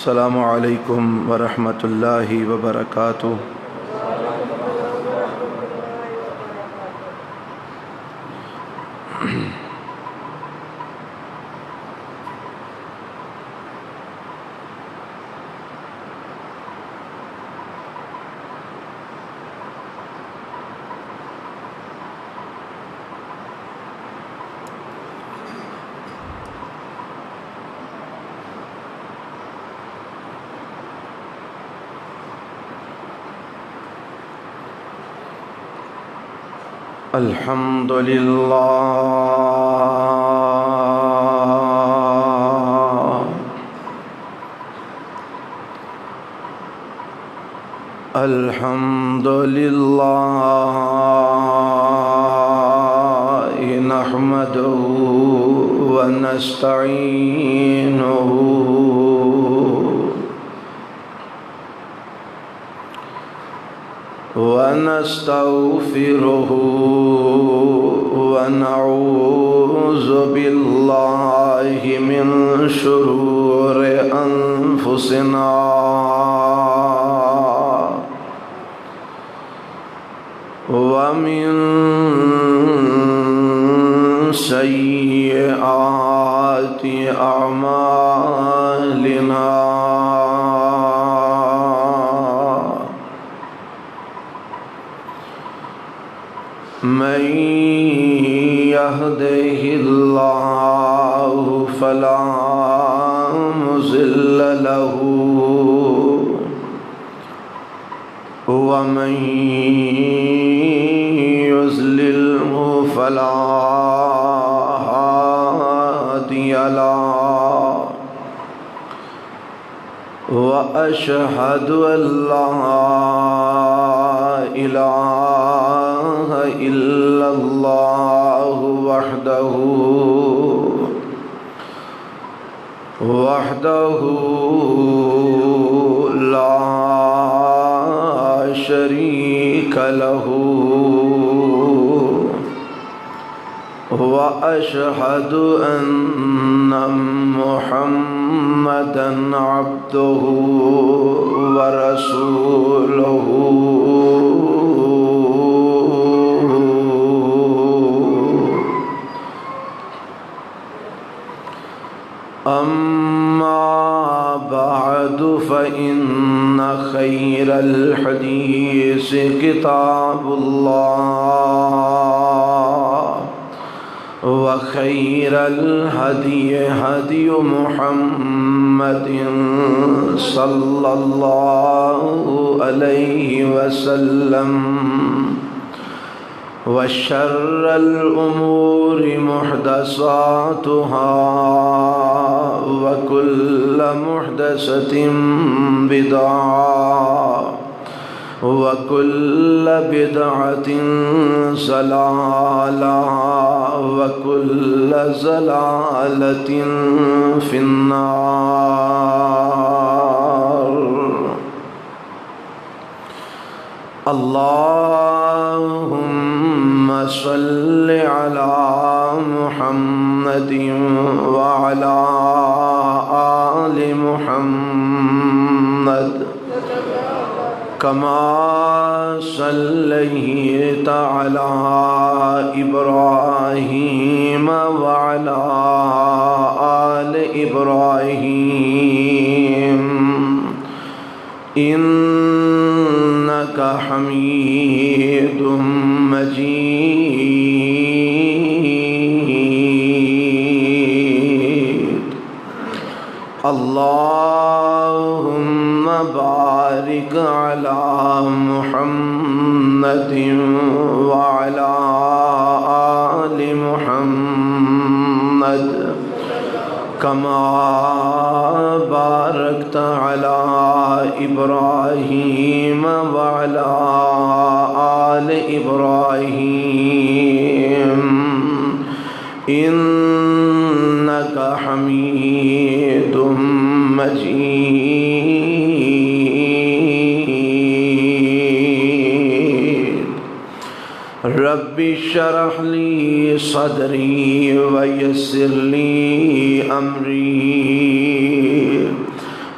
السلام علیکم ورحمۃ اللہ وبرکاتہ۔ الحمد للہ الحمد للہ نحمده ونستعینه ونستغفره ونعوذ بالله من شرور أنفسنا ومن سيئات أعمالنا من يهده الله فلا مضل له ومن يضلله فلا هادي له وأشهد أن لا إله إلا الله وحده لا شريك له وأشهد أن محمدًا عبده ورسوله أما بعد فإن خير الحديث كتاب الله وخير الهدي هدي محمد صلى الله عليه وسلم وشر الأمور محدثاتها وكل محدثة بدعة وكل بدعة ضلالة وكل ضلالة في النار۔ اللهم صل على محمد وعلى آل محمد كما صليت على إبراهيم وعلى آل إبراهيم إنك حميد مجيد۔ اللهم بارك على محمد وعلى آل محمد كما باركت على إبراهيم وعلى آل إبراهيم إنك حميد مجيد۔ رب اشرح لي صدري ويسر لي أمري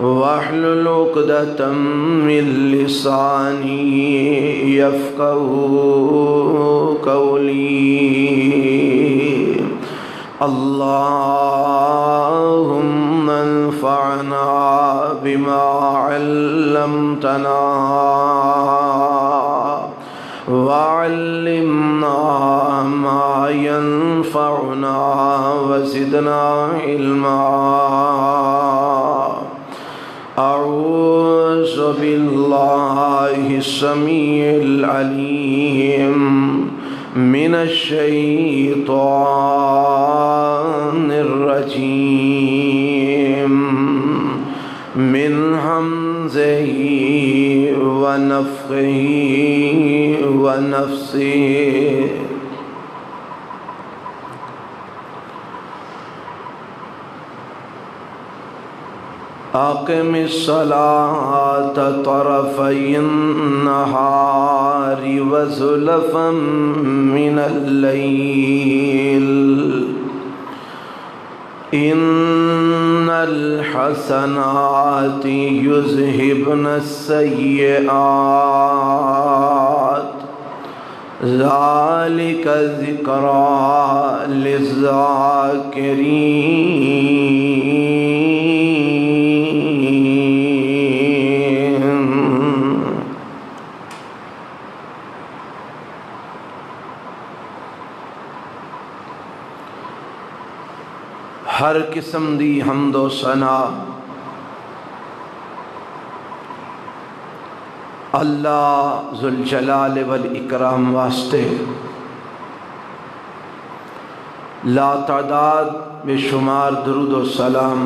واحلل عقدة من لساني يفقهوا قولي اللهم انفعنا بما علمتنا وعلمنا ما ينفعنا وزدنا علما أعوذ بالله السميع العليم من الشيطان الرجيم من همزه ونفخه ونفسه أقم الصلاة طرفي النهار وزلفا من الليل إن الحسنات يذهبن السيئات ذلك ذكرى للذاكرين ہر قسم دی حمد و ثنا اللہ ذوالجلال والاکرام واسطے لا تعداد بے شمار درود و سلام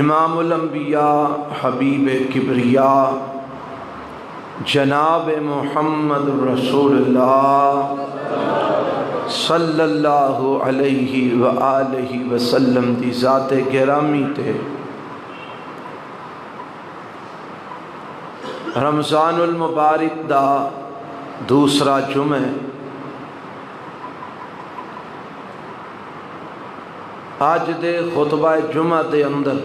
امام الانبیاء حبیب کبریا جناب محمد رسول اللہ صلی اللہ علیہ وآلہ وسلم دی ذات گرامی تے رمضان المبارک دا دوسرا جمعہ آج دے خطبہ جمعہ دے اندر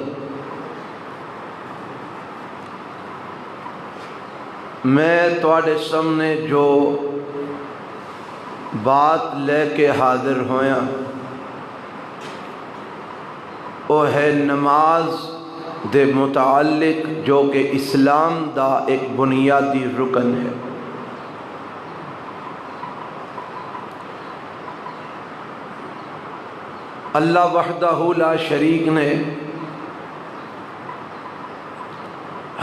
میں تواڈے سامنے جو بات لے کے حاضر ہویا وہ ہے نماز دے متعلق جو کہ اسلام دا ایک بنیادی رکن ہے۔ اللہ وحدہ لا شریک نے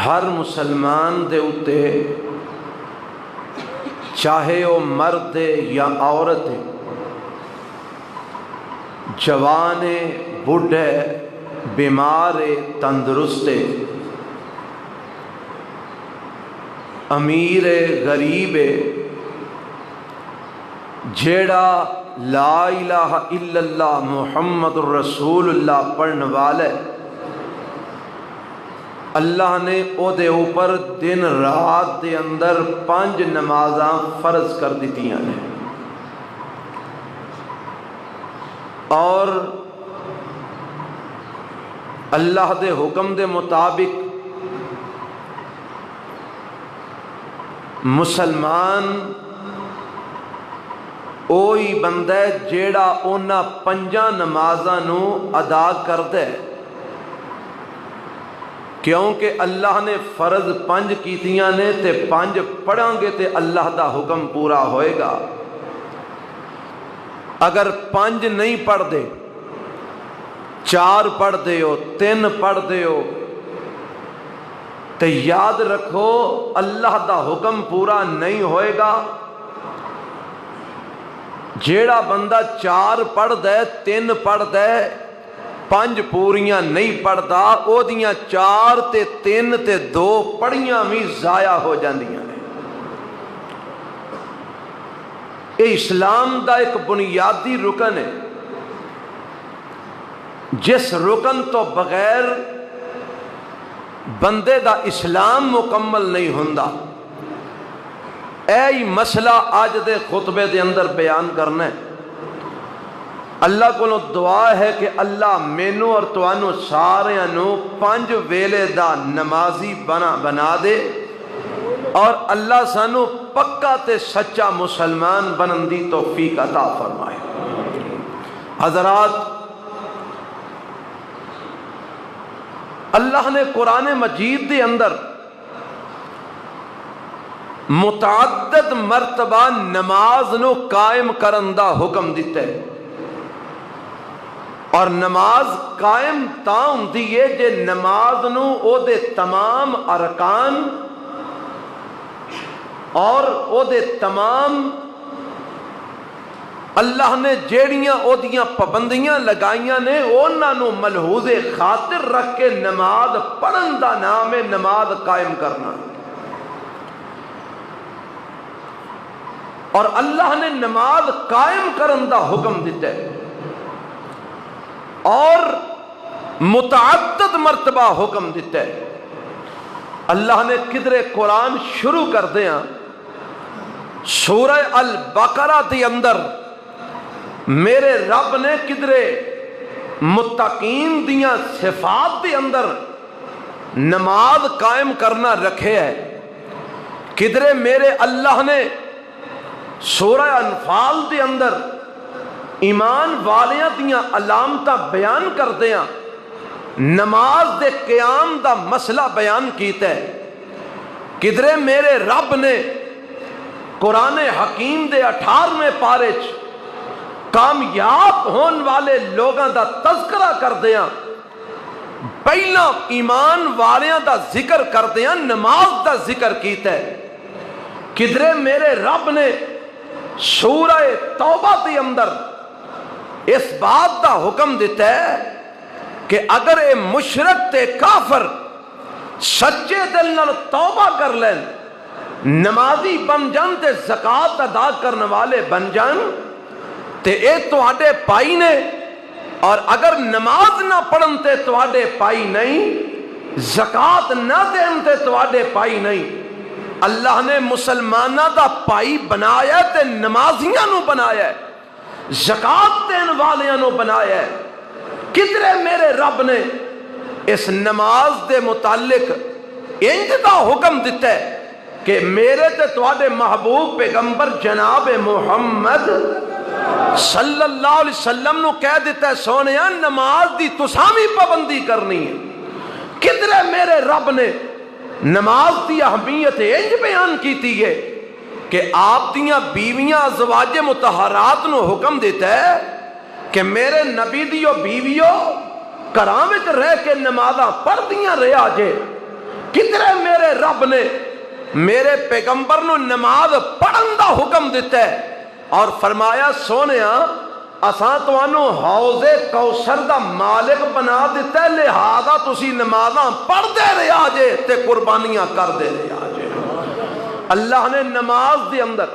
ہر مسلمان دے اتے چاہے وہ مرد یا عورت ہے، جوان بڑھ ہے، بیمار تندرست ہے، امیر غریب ہے، جیڑا لا الہ الا اللہ محمد رسول اللہ پڑھنے والا ہے، اللہ نے او دے اوپر دن رات دے اندر 5 نمازاں فرض کر دیتیاں نے، اور اللہ دے حکم دے مطابق مسلمان اوہی بندہ ہے جیڑا اونا 5 نمازاں نو ادا کردے، کیونکہ اللہ نے فرض 5 کیتیاں نے تے 5 پڑھاں گے تے اللہ دا حکم پورا ہوئے گا۔ اگر 5 نہیں پڑھ دے، 4 پڑھ دے ہو، 3 پڑھ دے ہو، تے یاد رکھو اللہ دا حکم پورا نہیں ہوئے گا۔ جیڑا بندہ 4 پڑھ دے، 3 پڑھ دے، 5 پوریاں نہیں پڑھتا، او دیاں 4 تے 3 تے 2 پڑھیاں بھی ضائع ہو جاندیاں نے۔ یہ اسلام دا ایک بنیادی رکن ہے، جس رکن تو بغیر بندے دا اسلام مکمل نہیں ہوندا۔ اے مسئلہ آج دے خطبے دے اندر بیان کرنا ہے۔ اللہ کو دعا ہے کہ اللہ مینوں اور تانوں ساریاں نوں 5 ویلے دا نمازی بنا دے اور اللہ سانو پکا تے سچا مسلمان بنن دی توفیق عطا فرمائے۔ حضرات، اللہ نے قرآن مجید دے اندر متعدد مرتبہ نماز نو قائم کرن دا حکم دیتا ہے، اور نماز قائم تاں ہوندی ہے جے نماز نو او دے تمام ارکان اور او دے تمام اللہ نے جیڑیاں او دیاں پابندیاں لگائیاں نے انہاں نو ملحوظ خاطر رکھ کے نماز پڑھن دا نام ہے نماز قائم کرنا۔ اور اللہ نے نماز قائم کرن دا حکم دیتا ہے اور متعدد مرتبہ حکم دیتا ہے۔ اللہ نے کدرے قرآن شروع کر دیا سورہ البقرہ دی اندر میرے رب نے کدرے متقین دیاں صفات دی اندر نماز قائم کرنا رکھے ہے، کدرے میرے اللہ نے سورہ انفال دی اندر ایمان والیاں دیاں علامتاں بیان کر دیاں نماز دے قیام دا مسئلہ بیان کیتا ہے، کدرے میرے رب نے قرآن حکیم دے 18ویں پارے چ کامیاب ہون والے لوگاں دا تذکرہ کر دیاں پہلا ایمان والیاں دا ذکر کر دیاں نماز دا ذکر کیتا ہے، کدرے میرے رب نے سورہ توبہ دی اندر اس بات دا حکم دیتا ہے کہ اگر اے مشرک تے کافر سچے دل نال توبہ کر لیں، نمازی بن جان تے زکوٰۃ ادا کرنے والے بن جان تے اے تواڈے پائی نے، اور اگر نماز نہ پڑھن تے تواڈے پائی نہیں، زکوٰۃ نہ دین تے تواڈے پائی نہیں۔ اللہ نے مسلمانہ دا پائی بنایا تے نمازیاں نو بنایا ہے، زکوٰۃ دین والیاں نو بنایا ہے۔ کدرے میرے رب نے اس نماز دے متعلق انج دا حکم دیتا ہے کہ میرے تے تواڈے محبوب پیغمبر جناب محمد صلی اللہ علیہ وسلم نو کہہ دیتا ہے سونیا نماز دی تساں وی پابندی کرنی ہے۔ کدرے میرے رب نے نماز دی اہمیت انج بیان کیتی ہے کہ آپ دیاں بیویاں ازواج مطہرات نو حکم دیتا ہے کہ میرے نبی دیو بیویو گھراں وچ رہ کے نمازاں پڑھ دیاں رہیا جے۔ کدرے میرے رب نے میرے پیغمبر نو نماز پڑھن دا حکم دیتا ہے اور فرمایا سونیا اساں تانوں حوض کوثر دا مالک بنا دیتا ہے، لہذا تسی نمازاں پڑھ دے رہیا جے تے قربانیاں کر دے رہیا جے۔ اللہ نے نماز دے اندر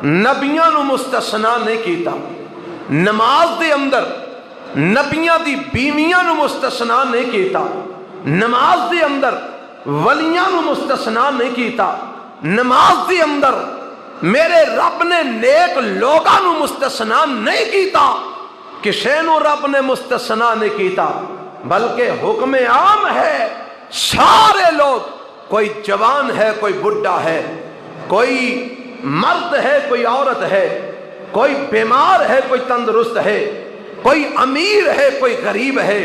نبیاں نو مستثنا نہیں کیتا، نماز دے اندر نبیاں دی بیویاں نو مستثنا نہیں کیتا، نماز دے اندر ولیاں نو مستثنا نہیں کیتا، نماز دے اندر میرے رب نے نیک لوگاں نو مستثنا نہیں کیتا، کسے نو رب نے مستثنا نہیں کیتا، بلکہ حکم عام ہے سارے لوگ، کوئی جوان ہے کوئی بڈھا ہے، کوئی مرد ہے کوئی عورت ہے، کوئی بیمار ہے کوئی تندرست ہے، کوئی امیر ہے کوئی غریب ہے،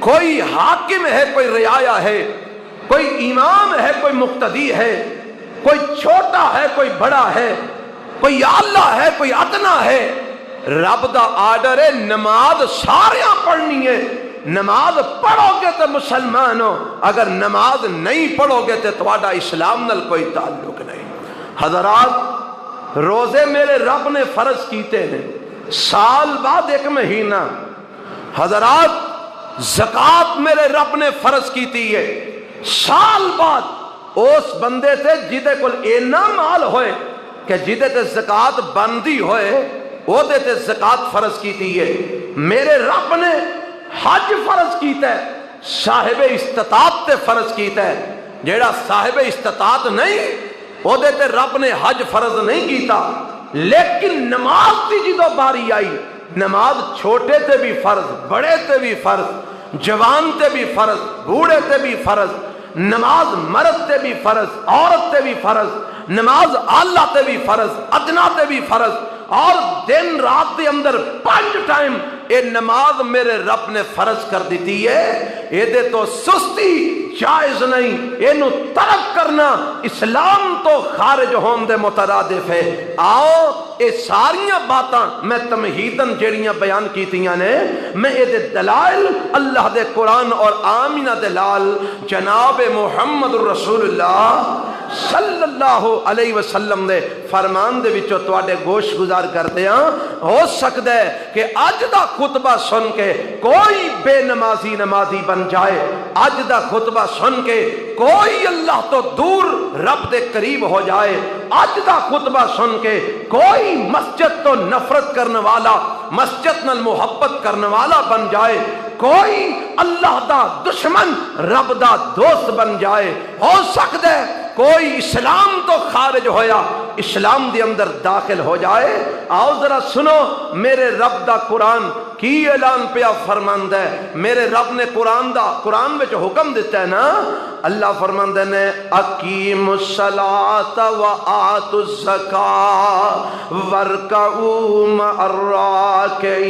کوئی حاکم ہے کوئی رعایا ہے، کوئی امام ہے کوئی مقتدی ہے، کوئی چھوٹا ہے کوئی بڑا ہے، کوئی اعلیٰ ہے کوئی ادنا ہے۔ رب دا آرڈر ہے نماز ساریاں پڑھنی ہے، نماز پڑھو گے تو مسلمان ہو، اگر نماز نہیں پڑھو گے تو تواڈا اسلام نال کوئی تعلق نہیں۔ حضرات، روزے میرے رب نے فرض کیتے ہیں سال بعد 1 مہینہ۔ حضرات، زکوٰۃ میرے رب نے فرض کیتی ہے سال بعد اس بندے تے جدے کول اینا مال ہوئے کہ جدے تے زکوٰۃ بندی ہوئے وہ دے تے زکوٰۃ فرض کیتی ہے۔ میرے رب نے حج فرض کیتا ہے، صاحب استطاعت تے فرض کیتا ہے، جیڑا صاحب استطاعت نہیں وہ دیتے رب نے حج فرض نہیں کیتا، لیکن نماز دی جدو باری آئی نماز چھوٹے تے بھی فرض، بڑے تے بھی فرض، جوان تے بھی فرض، بوڑھے تے بھی فرض، نماز مرد تے بھی فرض، عورت تے بھی فرض، نماز آلہ تے بھی فرض، ادنا تے بھی فرض، اور دن رات دے اندر 5 ٹائم اے نماز میرے رب نے فرض کر دیتی ہے. اے دے تو سستی جائز نہیں، اینو ترک کرنا اسلام تو خارج ہون دے مترادف ہے. آؤ اے ساریاں باتاں میں تمہیدن جیڑیاں بیان کیتیاں نے، میں اے دے دلائل اللہ دے قرآن اور آمینہ دلال جناب محمد رسول اللہ صلی اللہ علیہ وسلم دے فرمان دے وچوں تواڈے گوش گزار کرتے ہیں. ہو سکتا ہے کہ اج دا خطبہ سن کے کوئی بے نمازی نمازی بن جائے، اج دا خطبہ سن کے کوئی اللہ تو دور رب دے قریب ہو جائے، اج دا خطبہ سن کے کوئی مسجد تو نفرت کرنے والا، مسجد نال محبت کرنے والا بن جائے، کوئی اللہ دا دشمن رب دا دوست بن جائے. ہو سکتا ہے کوئی اسلام تو خارج ہویا اسلام دے اندر داخل ہو جائے. آؤ ذرا سنو میرے رب دا قرآن کی اعلان پیا فرماندا ہے. میرے رب نے قرآن وچ حکم دیتا ہے نا. اللہ فرماندا نے اقیموا الصلاۃ وآتوا الزکاۃ وارکعوا مع الراکعین.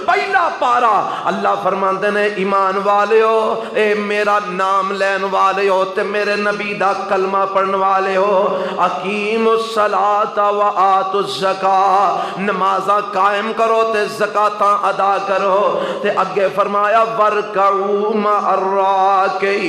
پہلا پارا اللہ فرماندے نے ایمان والیو، اے میرا نام لین والیو تے میرے نبی دا کلمہ پڑھن والیو، اقیم الصلاۃ وآتوا الزکاۃ، نمازاں قائم کرو تے زکاتاں ادا کرو. تے اگے فرمایا ورکعوا مع الراکعین.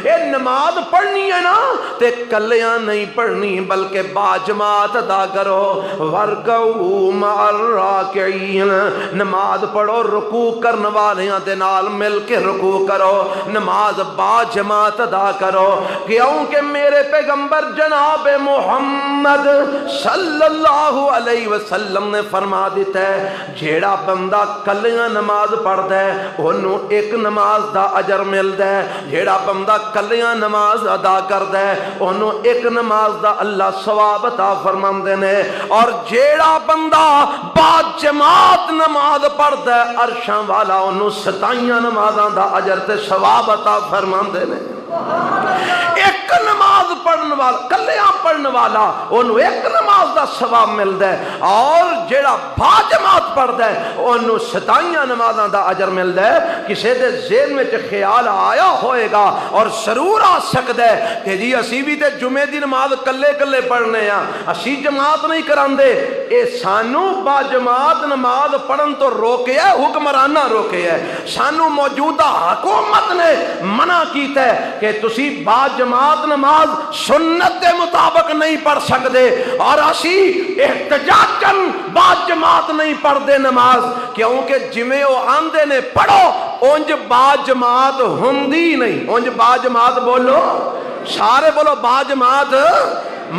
اے نماز پڑھنی ہے نا تے کلیاں نہیں پڑھنی بلکہ باجماعت ادا کرو. ورکعوا مع الراکعین، نماز پڑھو رکوع کرنے والیاں دے نال مل کے رکوع کرو، نماز باجماعت ادا کرو. کیونکہ میرے پیغمبر جناب محمد صلی اللہ علیہ وسلم نے فرما دیتا ہے جیڑا بندہ کلیاں نماز پڑھدا ہے انہوں ایک نماز دا اجر ملدا ہے، جیڑا بندہ کلیاں نماز ادا کردا ہے انہوں ایک نماز دا اللہ ثواب عطا فرماندے نے. اور جیڑا بندہ با جماعت نماز پڑھدا ہے عرشاں والا انہوں 27 نمازاں دا اجر تے ثواب عطا فرماندے نے. ایک نماز پڑھن والا کلیاں پڑھن والا انہوں ایک نماز دا ثواب ملدا ہے، اور جیڑا با جماعت پڑھدا ہے انہوں 27 نمازاں دا اجر ملدا ہے. کسے دے ذہن وچ خیال آیا ہوئے گا اور ضرور آ سکدا ہے کہ جی اسی بھی تے جمعے دی نماز کلے کلے پڑھنے ہاں، اسی جماعت نہیں کراندے. اے سانو با جماعت نماز پڑھن تو روکے ہے، حکمرانہ روکے ہے. سانو موجودہ حکومت نے منع کیتا ہے کہ تسی با جماعت نماز سنت دے مطابق نہیں پڑھ سکتے، اور اسی احتجاجاً با جماعت نہیں پڑھ دے نماز، کیونکہ جمیں وہ آندے نے پڑھو اونج با جماعت ہوندی نہیں. اونج با جماعت بولو سارے بولو با جماعت.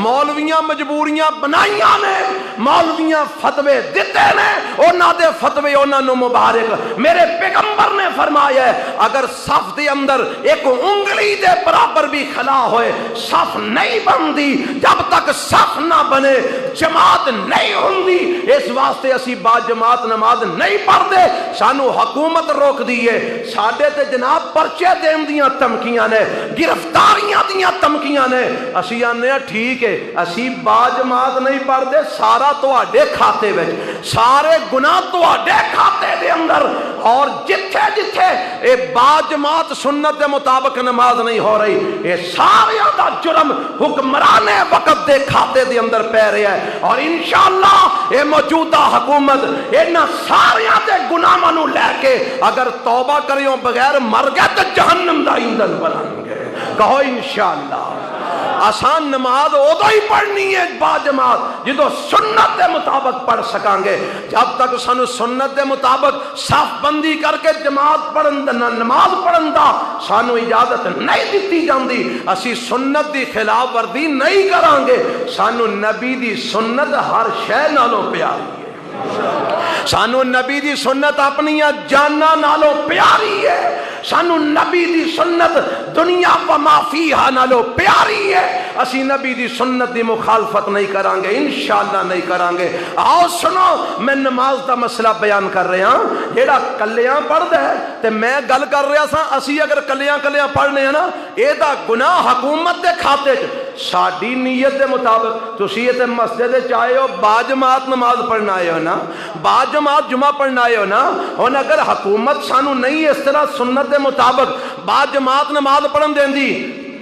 مولویاں مجبوریاں بنائیاں نے، مولویاں فتوے دیتے نے، انہاں دے فتوے انہاں نو مبارک. میرے پیغمبر نے فرمایا ہے اگر صف دے اندر ایک انگلی دے برابر بھی خلا ہوئے صف نہیں بندی. جب تک صف نہ بنے جماعت نہیں ہوندی. اس واسطے اسی با جماعت نماز نہیں پڑھتے. سانو حکومت روک دیئے، ساڈے تے جناب پرچے دین دیاں دھمکیاں نے، گرفتاریاں دیاں دھمکیاں نے. اسی آنے ٹھیک کہ اسی با جماعت نہیں پڑھتے، سارا تواڈے کھاتے وچ، سارے گناہ تواڈے کھاتے دے اندر. اور جتھے جتھے اے با جماعت سنت دے مطابق نماز نہیں ہو رہی، اے سارے دا جرم حکمرانے وقت دے کھاتے دے اندر پہ رہا ہے. اور انشاءاللہ اے موجودہ حکومت انہاں سارے دے گناہاں نو لے کے اگر توبہ کریوں بغیر مر گئے تو جہنم دا ایندھن بنیں گے. کہو انشاءاللہ. آسان نماز ادو ہی پڑھنی ہے با جماعت جدو سنت دے مطابق پڑھ سکیں گے. جب تک سانو سنت دے مطابق صف بندی کر کے جماعت پڑھن نماز پڑھن دا سانو اجازت نہیں دیتی جاندی، اسی سنت دی خلاف ورزی نہیں کران گے. سانو نبی دی سنت ہر شے نالوں پیاری ہے. سانو نبی دی سنت اپنی جاناں نالوں پیاری ہے. سانو نبی دی سنت دنیا و ما فیہا نالو پیاری ہے، اسی نبی دی سنت دی مخالفت نہیں کران گے، انشاءاللہ نہیں کران گے۔ آؤ سنو، میں نماز دا مسئلہ بیان کر رہا ہوں، جیڑا کلیاں پڑھ دے تے میں گل کر رہا سا، اسی اگر کلیاں پڑھنے ہیں نا، اے دا گناہ حکومت دے کھاتے ساڈی نیت دے مطابق تسی تے مسجد چاہے ہو با جماعت نماز پڑھنا آئے ہو نا، با جماعت جمعہ پڑھنا آئے ہو نا، اور اگر حکومت سانو نہیں اس طرح سنت دے مطابق با جماعت نماز پڑھن دین دی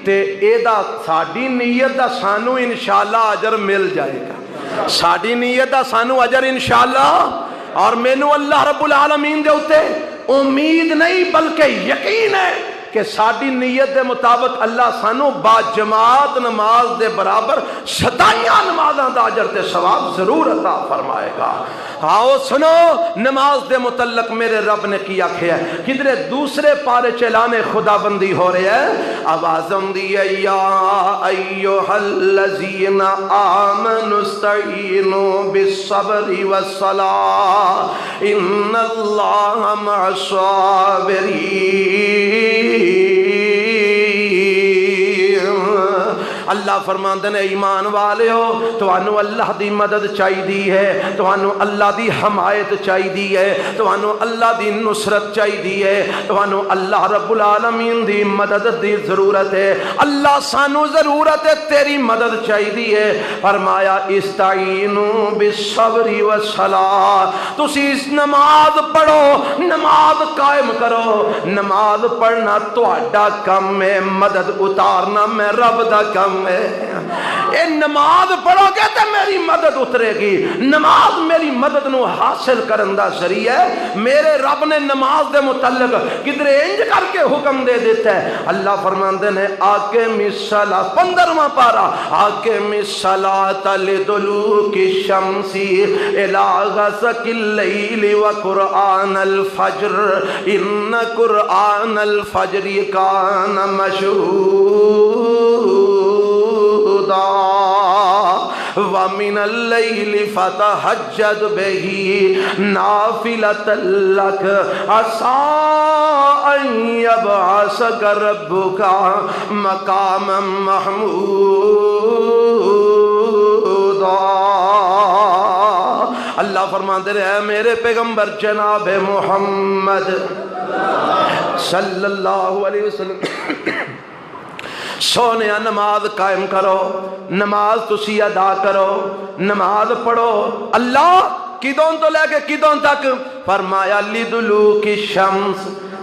تے اے دا ساڈی نیت دا سانو انشاءاللہ اجر مل جائے گا، ساڈی نیت دا سانو اجر انشاءاللہ، اور مینوں اللہ رب العالمین دے اتے امید نہیں بلکہ یقین ہے کہ ساڈی نیت دے مطابق اللہ سانو با جماعت نماز دے برابر ستائیاں نمازاں دا اجر تے ثواب ضرور عطا فرمائے گا۔ آؤ سنو، نماز دے متعلق میرے رب نے کیا کیا ہے، کدھرے دوسرے پارے چلانے خدا بندی ہو رہے ہیں، آوازم دی یا ایوہ الذین آمنوا استعینوا بالصبر والصلاۃ ان اللہ مع الصابرین۔ اللہ فرماندے نے ایمان والے ہو، تو انو اللہ دی مدد چاہی دی ہے، تو انو اللہ دی حمایت چاہی دی ہے، تو انو اللہ دی نصرت چاہی دی ہے، تو انو اللہ رب العالمین دی مدد دی ضرورت ہے، اللہ سانو ضرورت ہے، تیری مدد چاہی دی ہے۔ فرمایا استعینوا بالصبر والصلاۃ، تسی اس نماز پڑھو، نماز قائم کرو، نماز پڑھنا تہاڈا کم ہے، مدد اتارنا میں رب دا کم ہے۔ اے نماز پڑھو گے تو میری مدد اترے گی، نماز میری مدد نو حاصل کرن دا ذریعہ ہے۔ میرے رب نے نماز دے متعلق کدھر انج کر کے حکم دے دیتا ہے، اللہ فرماندے نے آقم الصلاۃ 15واں پارہ، آقم الصلاۃ لدلوک الشمس الی غسق اللیل وقرآن الفجر ان قرآن الفجر کان مشہودا وَمِنَ اللَّيْلِ فَتَهَجَّدْ بِهِ نَافِلَةً لَكَ عَسَىٰ أَن يَبْعَثَكَ رَبُّكَ مَقَامًا مَحْمُودًا۔ اللہ فرماتے رہے میرے پیغمبر جناب محمد صلی اللہ علیہ وسلم، سونے نماز قائم کرو، نماز تسی ادا کرو، نماز پڑھو۔ اللہ کدوں تو لے کے کدوں تک؟ فرمایا لدلوک الشمس،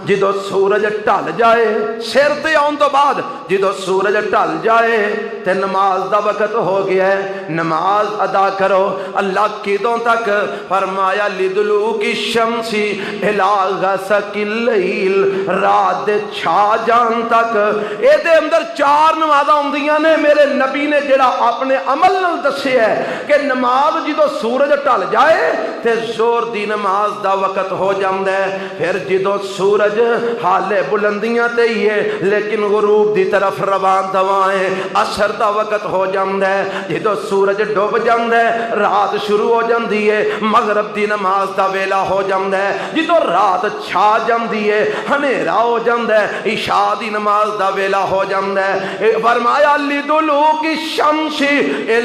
جدو سورج ٹل جائے، سر تے آن تو بعد جدو سورج ٹل جائے تے نماز دا وقت ہو گیا ہے، نماز ادا کرو۔ اللہ کدوں تک؟ فرمایا لدلوک الشمس الی غسق اللیل، رات دے چھا جان تک۔ اے دے اندر 4 نمازاں ہوندیاں نے، میرے نبی نے جڑا اپنے عمل نال دسیا ہے کہ نماز جدو سورج ٹل جائے تے زور دی نماز دا وقت ہو جاندا ہے، پھر جدو سورج حالے بلندیاں تے ہی ہے لیکن غروب دی طرف روان دوائیں، عصر دا وقت ہو جاندا ہے، جدو سورج ڈوب جاندا ہے رات شروع ہو جاندی ہے، مغرب دی نماز دا ویلا ہو جاندا ہے، جدو رات چھا جاندی ہے ہنیرا ہو جاندا ہے، عشاء دی نماز دا ویلا ہو جاندا ہے۔ فرمایا لدلوک الشمس الی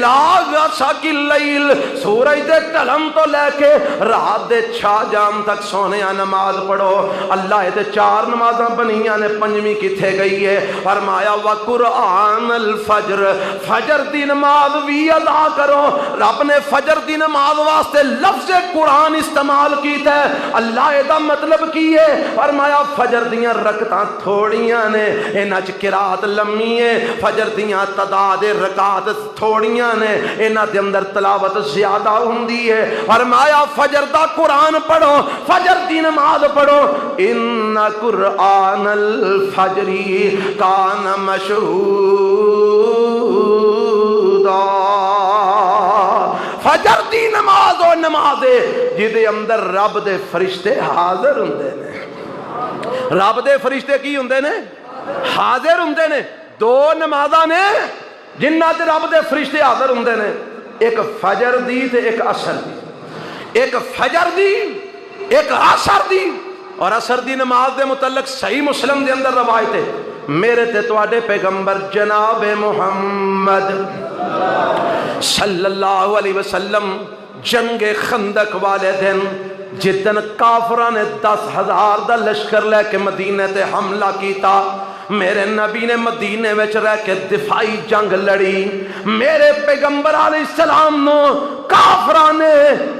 غسق اللیل، سورج دے ڈھلن تو لے کے رات دے چھا جان تک سونیا نماز پڑھو۔ اللہ تے 4 نمازاں بنیاں نے، 5ویں کتھے گئی ہے؟ فرمایا وقرآن الفجر، فجر دی نماز بھی ادا کرو۔ رب نے فجر دی نماز واسطے لفظ قرآن استعمال کیتا ہے، اللہ دا مطلب کی ہے؟ فرمایا فجر دیاں رکعتاں تھوڑیاں نے، انہاں چ قرات لمبی ہے، فجر دیاں تعداد رکعات تھوڑیاں نے، انہاں دے اندر تلاوت زیادہ ہوندی ہے۔ فرمایا فجر دا قرآن پڑھو، فجر دی نماز پڑھو، ان قرآن الفجر کان مشہودا، فجر دی نماز و نماز جدے اندر رب دے فرشتے حاضر ہوندے نے۔ رب دے فرشتے کی ہوندے نے؟ حاضر ہوندے نے۔ 2 نمازاں نے جنہ تے رب دے فرشتے حاضر ہوندے نے، ایک فجر دی تے ایک عصر دی، ایک فجر دی ایک عصر دی۔ اور اثر دی نماز دے متعلق صحیح مسلم دے اندر روایت ہے میرے تے تواڈے پیغمبر جناب محمد صلی اللہ علیہ وسلم جنگ خندق والے دن جدن کافران نے 10,000 دا لشکر لے کے مدینے تے حملہ کیتا میرے نبی نے مدینے وچ رہ کے دفاعی جنگ لڑی میرے پیغمبر علیہ السلام نو کافران نے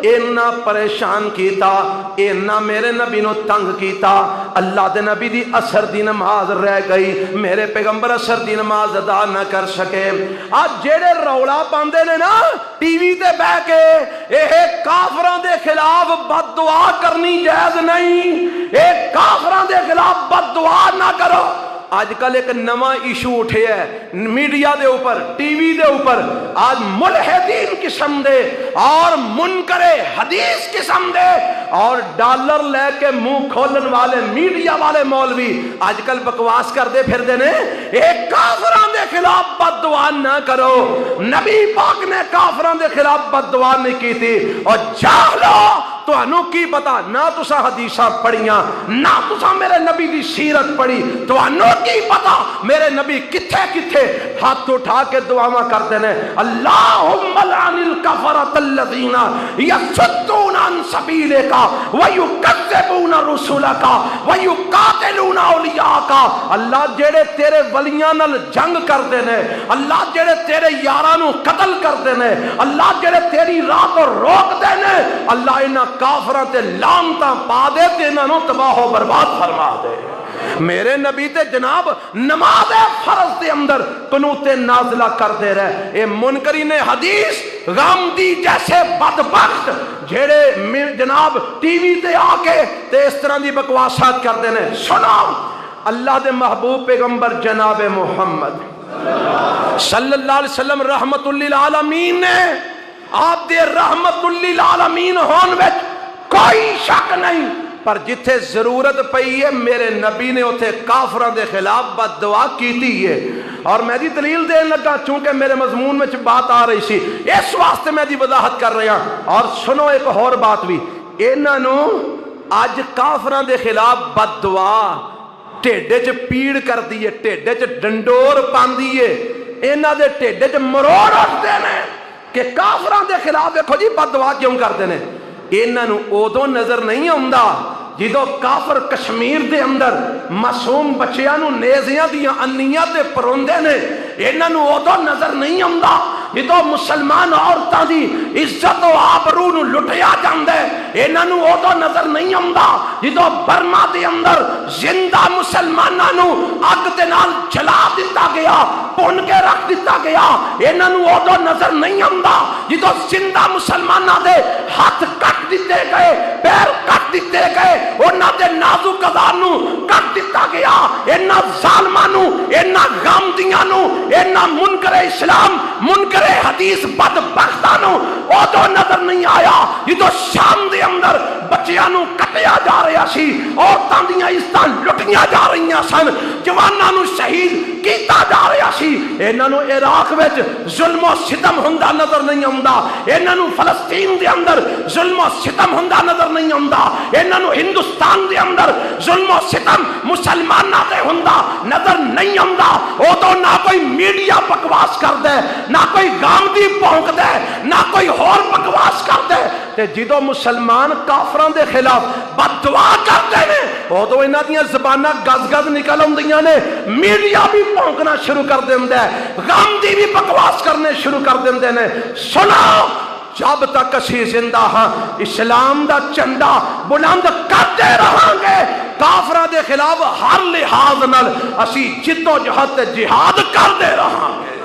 اینا پریشان کیتا اینا میرے نبی نو تنگ کیتا اللہ دے نبی دی عصر دی نماز رہ گئی میرے پیغمبر عصر دی نماز ادا نہ کر سکے آج جیڑے رولا پاندے نے نا ٹی وی تے بہ کے اے کافران دے خلاف بد دعا کرنی جائز نہیں اے کافران دے خلاف بد دعا نہ کرو آج کل ایک نواں ایشو اٹھے ہے میڈیا دے اوپر ٹی وی دے اوپر آج ملحدین قسم دے اور منکر حدیث قسم دے اور ڈالر لے کے منہ کھولن والے میڈیا والے مولوی آج کل بکواس کر دے پھر دینے ایک کافران دے خلاف بد دعا نہ کرو نبی پاک نے کافران دے خلاف بد دعا نہیں کی تھی اور جاہلو تو انو کی پتا نہ تسا حدیثہ پڑھیاں نہ تسا میرے نبی دی سیرت پڑھی تو انو کی پتا میرے نبی کتھے کتھے ہاتھ اٹھا کے دعاواں کرتے ہیں اللہم لعن الکفرۃ الذین یصدون عن سبیلک ویکذبون رسلک ویقاتلون اولیاءک اللہ جڑے تیرے ولیاں نال جنگ کرتے ہیں اللہ جڑے تیرے یاراں نو قتل کرتے ہیں اللہ جڑے تیری راہ کو روکتے ہیں اللہ انہاں کافراں تے لعنتاں پا دے تے انہاں نو تباہ و برباد فرما دے میرے نبی تے جناب نماز فرض دے اندر قنوت نازلہ کرتے رہے اے منکرین حدیث غامدی جیسے بدبخت جھیڑے جناب ٹی وی تے آ کے تے اس طرح دی بکواسات کرتے ہیں سنو اللہ دے محبوب پیغمبر جناب محمد صلی اللہ علیہ وسلم رحمت للعالمین نے آپ دے رحمت للعالمین ہون وچ کوئی شک نہیں پر جتھے ضرورت پئی ہے میرے نبی نے اتھے کافران دے خلاف بد دعا کیتی ہے اور میں دی دلیل دین لگا چونکہ میرے مضمون میں بات آ رہی سی اس واسطے میں دی وضاحت کر رہا اور سنو ایک اور بات بھی انہاں نو اج کافران دے خلاف بد دعا ٹھڈے چ پیڑ کر دیے ٹھڈے چ ڈنڈور پاندی ہے انہاں دے ٹھڈے چ مروڑ اٹھدے نے کہ کافران دے خلاف دیکھو جی بد دعا کیوں کرتے ہیں انہاں نو اودوں نظر نہیں آوندا جدو کافر کشمیر دے اندر معصوم بچیاں نو نیزیاں دیاں انیاں تے پروندے نے انہاں نو اودوں نظر نہیں آوندا جدو مسلمان عورتاں دی عزت و آبرو نو لٹیا جاندا ہے انہاں نو اودوں نظر نہیں آوندا جدو برما دے اندر زندہ مسلماناں نو اگ دے نال جلا دتا گیا پن کے رکھ دتا گیا انہاں نو اودوں نظر نہیں آوندا جدو زندہ مسلماناں دے ہاتھ کٹ دتے گئے پیر کٹ دتے گئے انہاں دے نازک اعضاء نو کٹ دتا گیا انہاں ظالماں نو انہاں غامدیاں نو انہاں منکر اسلام منکر حدیث بدبختاں نو اودوں نظر نہیں آیا جدو شام دے اندر بچیاں نو کٹیا جا رہا سی عورتاں دیاں عزتاں لٹیاں جا رہیاں سن جواناں نو شہید کیتا جا رہا سی انہاں نو عراق وچ ظلم و ستم ہوندا نظر نہیں آوندا انہاں نو فلسطین دے اندر ظلم و ستم ہوندا نظر نہیں آوندا انہاں نو ہندوستان دے اندر ظلم و ستم مسلماناں تے ہوندا نظر نہیں آوندا اودوں نہ کوئی میڈیا بکواس کردا نہ کوئی غامدی پونک دے نہ کوئی ہور بکواس کردے تے جدو مسلمان کافران دے خلاف بد دعا کردے نے اودوں انہاں دیاں زباناں گز گز نکل آندیاں نے میڈیا بھی پونکنا شروع کر دیندا ہے غامدی بھی بکواس کرنے شروع کر دیندے نے سنو جب تک اسی زندہ ہاں اسلام دا جھنڈا بلند کرتے رہاں گے کافراں دے خلاف ہر لحاظ نال اسی جدو جہد جہاد کرتے رہاں گے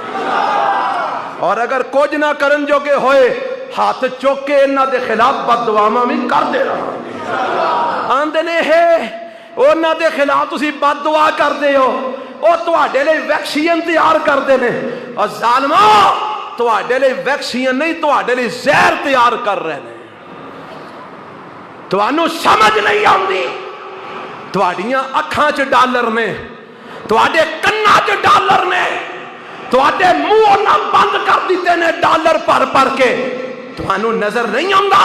اور اگر کچھ نہ کرن جو کہ ہوئے ہاتھ چوک کے انہاں دے خلاف بد دعاواں بھی کرتے رہاں گے آندے نے ہے انہاں دے خلاف تسی بد دعا کردے ہو او تواڈے لئی ویکسین تیار کردے نے اور ظالماں تواڈے لئی ویکسین نہیں تواڈے لئی زہر تیار کر رہے ہیں تانوں سمجھ نہیں آندی تواڈیاں اکھاں چ ڈالر نے تواڈے کناں چ ڈالر نے تواڈے منہ نہ بند کر دیتے نے ڈالر پر کے تانوں نظر نہیں آندا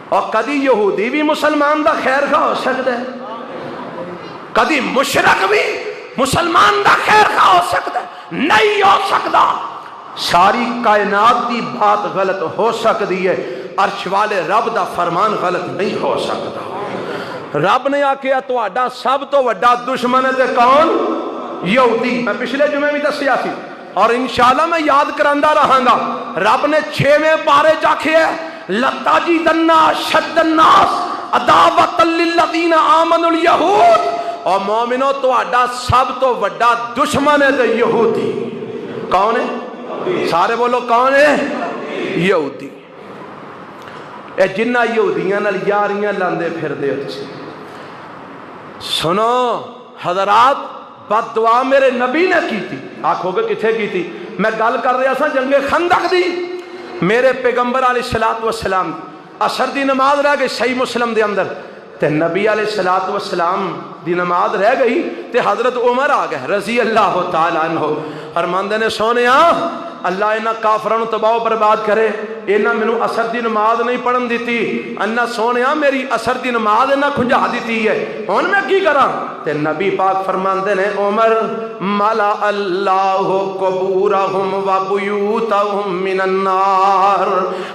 اور کدی یہودی بھی مسلمان دا خیر خواہ ہو سکتا ہے، کدی مشرک بھی مسلمان دا خیر خواہ ہو سکتا ہے؟ نہیں ہو سکتا۔ ساری کائنات دی بات غلط ہو سکتی ہے، عرش والے رب دا فرمان غلط نہیں ہو سکتا۔ رب نے آکھیا تہاڈا سب تو وڈا دشمن ہے تے کون؟ یہودی۔ میں پچھلے جمعے بھی دسیا سی اور انشاءاللہ میں یاد کراندا رہاں گا۔ رب نے 6ویں پارے چاکھیا لَتَجِدَنَّ أَشَدَّ النَّاسِ عَدَاوَةً لِلَّذِينَ آمَنُوا الْيَهُودَ، اور مومنو تہاڈا سب تو وڈا دشمن ہے تے یہودی۔ کون ہے؟ سارے بولو کون ہے؟ یہودی۔ اے جنہ یہودیاں نال یاریاں لاندے پھر دے تسی، سنو حضرات، بد دعا میرے نبی نے کی تھی۔ آکھو گے کتھے کی تھی؟ میں گل کر رہا سا جنگ خندق دی، میرے پیغمبر علیہ السلام عصر دی نماز رہ گئی صحیح مسلم دے اندر، تے نبی علیہ السلام دی نماز رہ گئی تے حضرت عمر آ گئے رضی اللہ تعالیٰ عنہ، فرماندے نے سونیا اللہ انہاں کافرانو تباہ و برباد کرے، انہاں مینوں عصر دی نماز نہیں پڑھن دیتی، انہاں سونیا میری عصر دی نماز انہاں کھنجا دیتی ہے، ہن میں کی کراں؟ تے نبی پاک فرماندے نے عمر ملا اللہ قبورہم و بیوتہم من النار،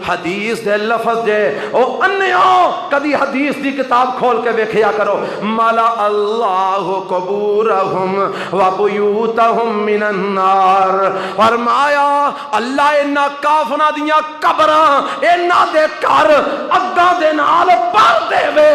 حدیث دے لفظ جے او انیوں کدی حدیث دی کتاب کھول کے ویکھیا کرو، ملا اللہ قبورہم و بیوتہم من النار، فرمایا اللہ انہاں کافراں دیاں قبراں انہاں دے گھر اگاں دے نال بھر دے وے،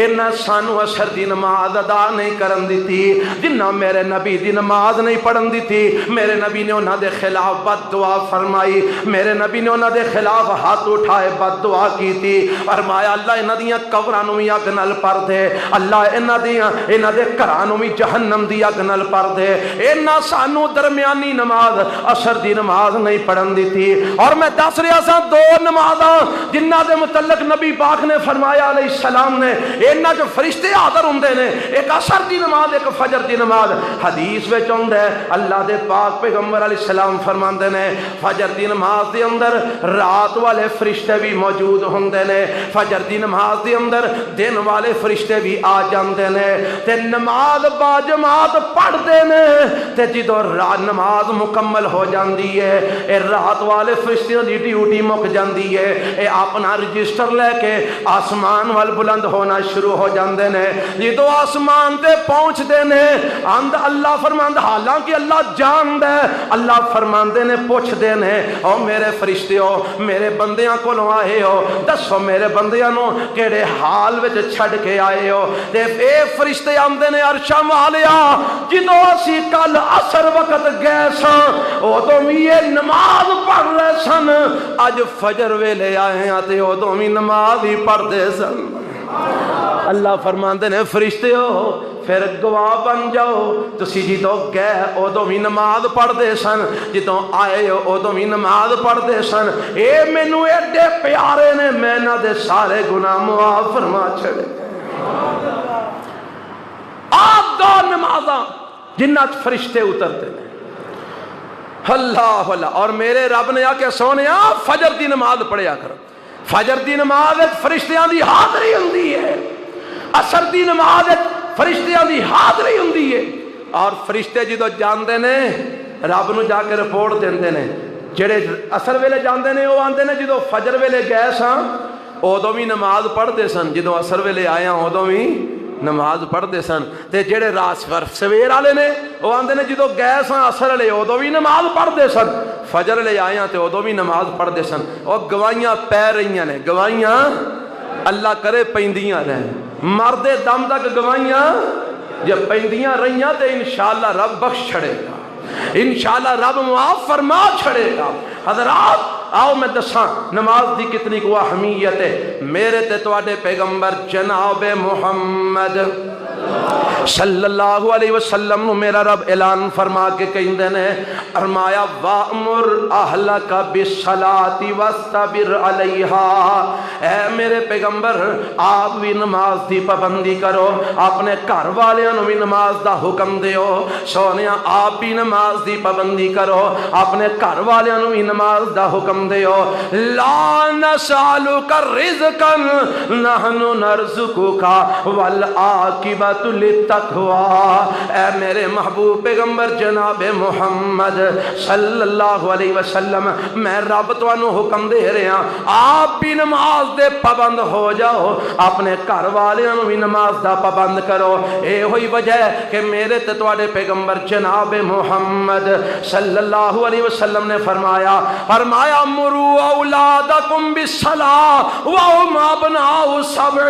انہاں سانو عصر دی نماز ادا نہیں کرن دیتی، جنہ میرے نبی دی نماز نہیں پڑھن دیتی، میرے نبی نے انہاں دے خلاف بد دعا فرمائی، میرے نبی نے انہاں دے خلاف ہاتھ اٹھائے بد دعا کیتی، فرمایا اللہ انہاں دیاں قبراں نوں وی اگ نال بھر دے، اللہ انہاں دے گھراں نوں وی جہنم دی اگ نال بھر دے، انہاں سانو درمیانی نماز عصر دی نماز نہیں پڑھن دیتی۔ اور میں دس رہا سا 2 نمازاں جنہ دے متعلق نبی پاک نے فرمایا علیہ السلام نے انہاں جو فرشتے حاضر ہوندے نے، ایک عصر دی نماز ایک فجر دی نماز، حدیث وچ ہوندا ہے اللہ دے پاک پیغمبر علیہ السلام فرماندے نے فجر دی نماز دے اندر رات والے فرشتے بھی موجود ہوندے نے، فجر دی نماز دے اندر دن والے فرشتے بھی آ جاندے نے تے نماز با جماعت پڑھدے نے، تے جدوں نماز مکمل ہو جاندی ہے اے رات والے فرشتیاں دی ڈیوٹی مک جاندی ہے، اے اپنا رجسٹر لے کے آسمان وال بلند ہونا شروع ہو جاندے نے، جدوں آسمان تے پہنچ دے نے اند اللہ فرماندا حالانکہ اللہ جاندا ہے، اللہ فرماندے نے پوچھ دے نے او میرے فرشتیو میرے بندیاں کولوں آئے ہو، دسو میرے بندیاں نو کیڑے حال وچ چھڈ کے آئے ہو، تے اے فرشتے آندے نے عرشاں والیا جدوں اسی کل عصر وقت گئے ساں ادوں بھی یہ نماز پڑھ رہے سن، اج فجر ویلے آئے ہیں تے ادوں بھی نماز ہی پڑھ دے سن۔ اللہ فرماندے نے فرشتے ہو پھر گواہ بن جاؤ، تسی جدوں گئے ادوں بھی نماز پڑھ دے سن، جدوں آئے ہو ادوں بھی نماز پڑھ دے سن، اے مینوں ایڈے پیارے نے میں انہاں دے سارے گناہ معاف فرما چھڑے۔ آپ 2 نمازاں جنہ فرشتے اترتے ہیں، اللہ اللہ، اور میرے رب نے آکے سونیا فجر دی نماز پڑھیا کرو، فجر دی نماز فرشتیاں دی حاضری ہوندی ہے، عصر دی نماز فرشتیاں دی حاضری ہوندی ہے، اور فرشتے جدو جاندے نے رب نو جا کے رپورٹ دیندے نے، جڑے عصر ویلے جاندے نے وہ آندے نے جدو فجر ویلے گئے ساں ادوں بھی نماز پڑھ دے سن، جدو عصر ویلے آیا ادوں بھی نماز پڑھ دے سن، تے جڑے رات سویر والے نے وہ آندے نے جدو گئے سن عصر والے ادوں بھی نماز پڑھ دے سن، فجر لے آئے تے ادوں بھی نماز پڑھ دے سن۔ اور گواہیاں پی رہی نے، گواہیاں اللہ کرے پیندیاں رہن، مرد دم تک گواہیاں جب پیندیاں رہیاں تے انشاءاللہ رب بخش چھڑے گا، انشاءاللہ رب معاف فرما چھڑے گا۔ حضرات آؤ میں دساں نماز دی کتنی کو اہمیت ہے۔ میرے تے تواڈے پیغمبر جناب محمد صلی اللہ علیہ وسلم میرا رب اعلان فرما کے کہندے نے فرمایا وَأْمُرْ أَهْلَكَ بِالصَّلَاةِ وَاسْتَبِرْ عَلَيْهَا، اے میرے پیغمبر آپ بھی نماز دی پابندی کرو، اپنے گھر والوں نو بھی نماز دا حکم دیو، سونیا آپ بھی نماز دی پابندی کرو، اپنے گھر والوں نو بھی نماز دا حکم دیو۔ لا نسألک رزقا نحن نرزقک والعاقبۃ للتقوی، اے میرے محبوب پیغمبر جناب محمد صلی اللہ علیہ وسلم، میں رب تانوں حکم دے رہا آپ بھی نماز دے پابند ہو جاؤ، اپنے گھر والوں بھی نماز دا پابند کرو۔ اے ہوئی وجہ ہے کہ میرے تے تواڈے پیغمبر جناب محمد صلی اللہ علیہ وسلم نے فرمایا مروا اولادکم بالصلاۃ وهم ابناء سبع،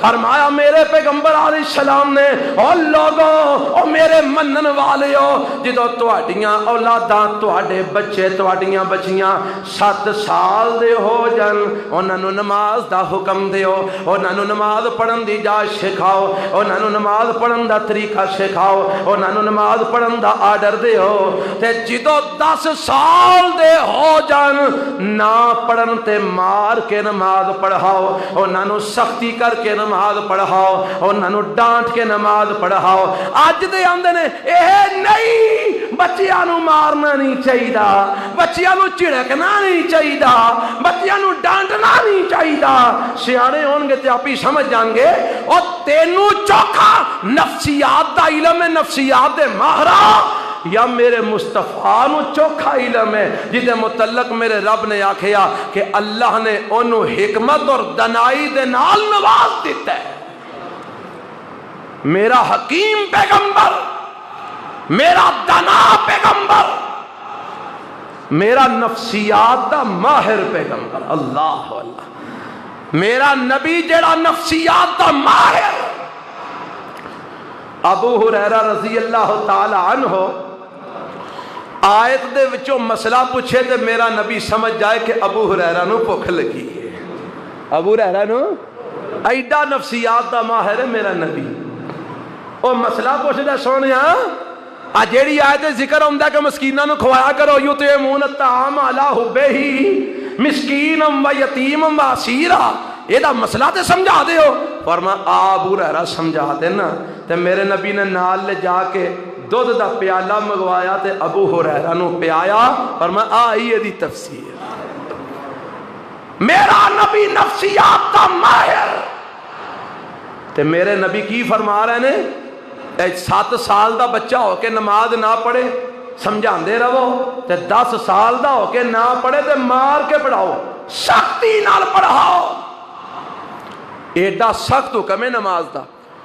فرمایا میرے پیغمبر علیہ السلام نے او لوگو او میرے منن والیو جدو تواڈیاں اولاداں تواڈے بچے تواڈیاں بچیاں 7 سال دے ہو جان انہاں نوں نماز دا حکم دیو، انہاں نوں نماز پڑھن دی جاچ سکھاؤ، انہاں نوں نماز پڑھن دا طریقہ سکھاؤ، انہاں نوں نماز پڑھن دا آرڈر دیو، تے جدو 10 سال دے ہو جان نہ پڑھن تے مار کے نماز پڑھاؤ، انہاں نوں سختی کر کے نماز پڑھاؤ، انہاں نوں ڈانٹ کے نماز پڑھاؤ۔ اج دے آندے نے اے نہیں بچیاں نوں مارنا نہیں چاہیدا، بچیاں نوں جھڑکنا نہیں چاہیدا، بچیاں نوں ڈانٹنا نہیں چاہیدا، سیانے ہون گے تے آپ ہی سمجھ جان گے۔ اور تینوں چوکھا نفسیات دا علم ہے، نفسیات دے ماہرہ، یا میرے مصطفیٰ نو چوکھا علم ہے جدے متعلق میرے رب نے آکھیا کہ اللہ نے انہوں حکمت اور دنائی دے نال نواز دیتا ہے۔ میرا حکیم پیغمبر، میرا دنا پیغمبر، میرا نفسیات دا ماہر پیغمبر، اللہ اللہ، میرا نبی جڑا نفسیات دا ماہر۔ ابو ہریرہ رضی اللہ تعالی عنہ آیت دے وچوں مسئلہ پوچھے تے میرا نبی سمجھ جائے کہ ابو ہریرہ نو بھوک لگی ہے، ابو ہریرہ نو ایڈا نفسیات دا ماہر ہے میرا نبی۔ او مسئلہ پوچھدا سونیا آ جیڑی آیت ذکر ہوندا کہ مسکیناں نو کھوایا کرو، یطعمون الطعام علی حبہ مسکینا و یتیما و اسیرا، یہ دا مسئلہ تے سمجھا دے ہو۔ فرمایا ابو ہریرہ سمجھا دینا، تے میرے نبی نے نال لے جا کے دودھ دا پیالہ منگوایا تے ابو ہریرہ نو پیایا، فرمایا آئی دی تفسیر۔ میرا نبی نفسیات دا ماہر، تے میرے نبی کی فرما رہے ہیں 7 سال دا بچہ ہو کے نماز نہ پڑھے سمجھان دے رہو، تے 10 سال دا ہو کے نہ پڑھے تے مار کے پڑھاؤ، سختی نال پڑھاؤ۔ ایڈا سخت حکم ہے نماز دا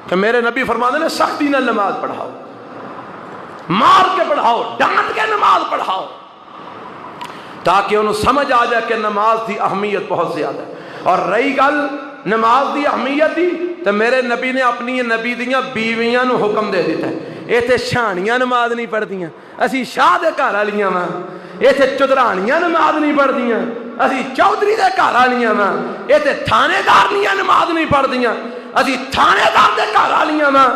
کہ میرے نبی فرماتے ہیں سختی نال نماز پڑھاؤ، مار کے پڑھاؤ، ڈانٹ کے نماز پڑھاؤ، تاکہ انہوں سمجھ آ جائے کہ نماز دی اہمیت بہت زیادہ ہے۔ اور رہی گل نماز دی اہمیت دی تو میرے نبی نے اپنی نبی دیاں بیویاں نو حکم دے دیتا ہے، یہ تے شانیاں نماز نہیں پڑھ دیاں، اسی شاہ دے گھر والیاں وا، یہ تے چودرانیاں نماز نہیں پڑھ دیاں، اسی چودھری دے گھر والیاں وا، یہ تے تھانے دارنیاں نماز نہیں پڑھ دیاں، اسی تھانے دار دے گھر والیاں وا،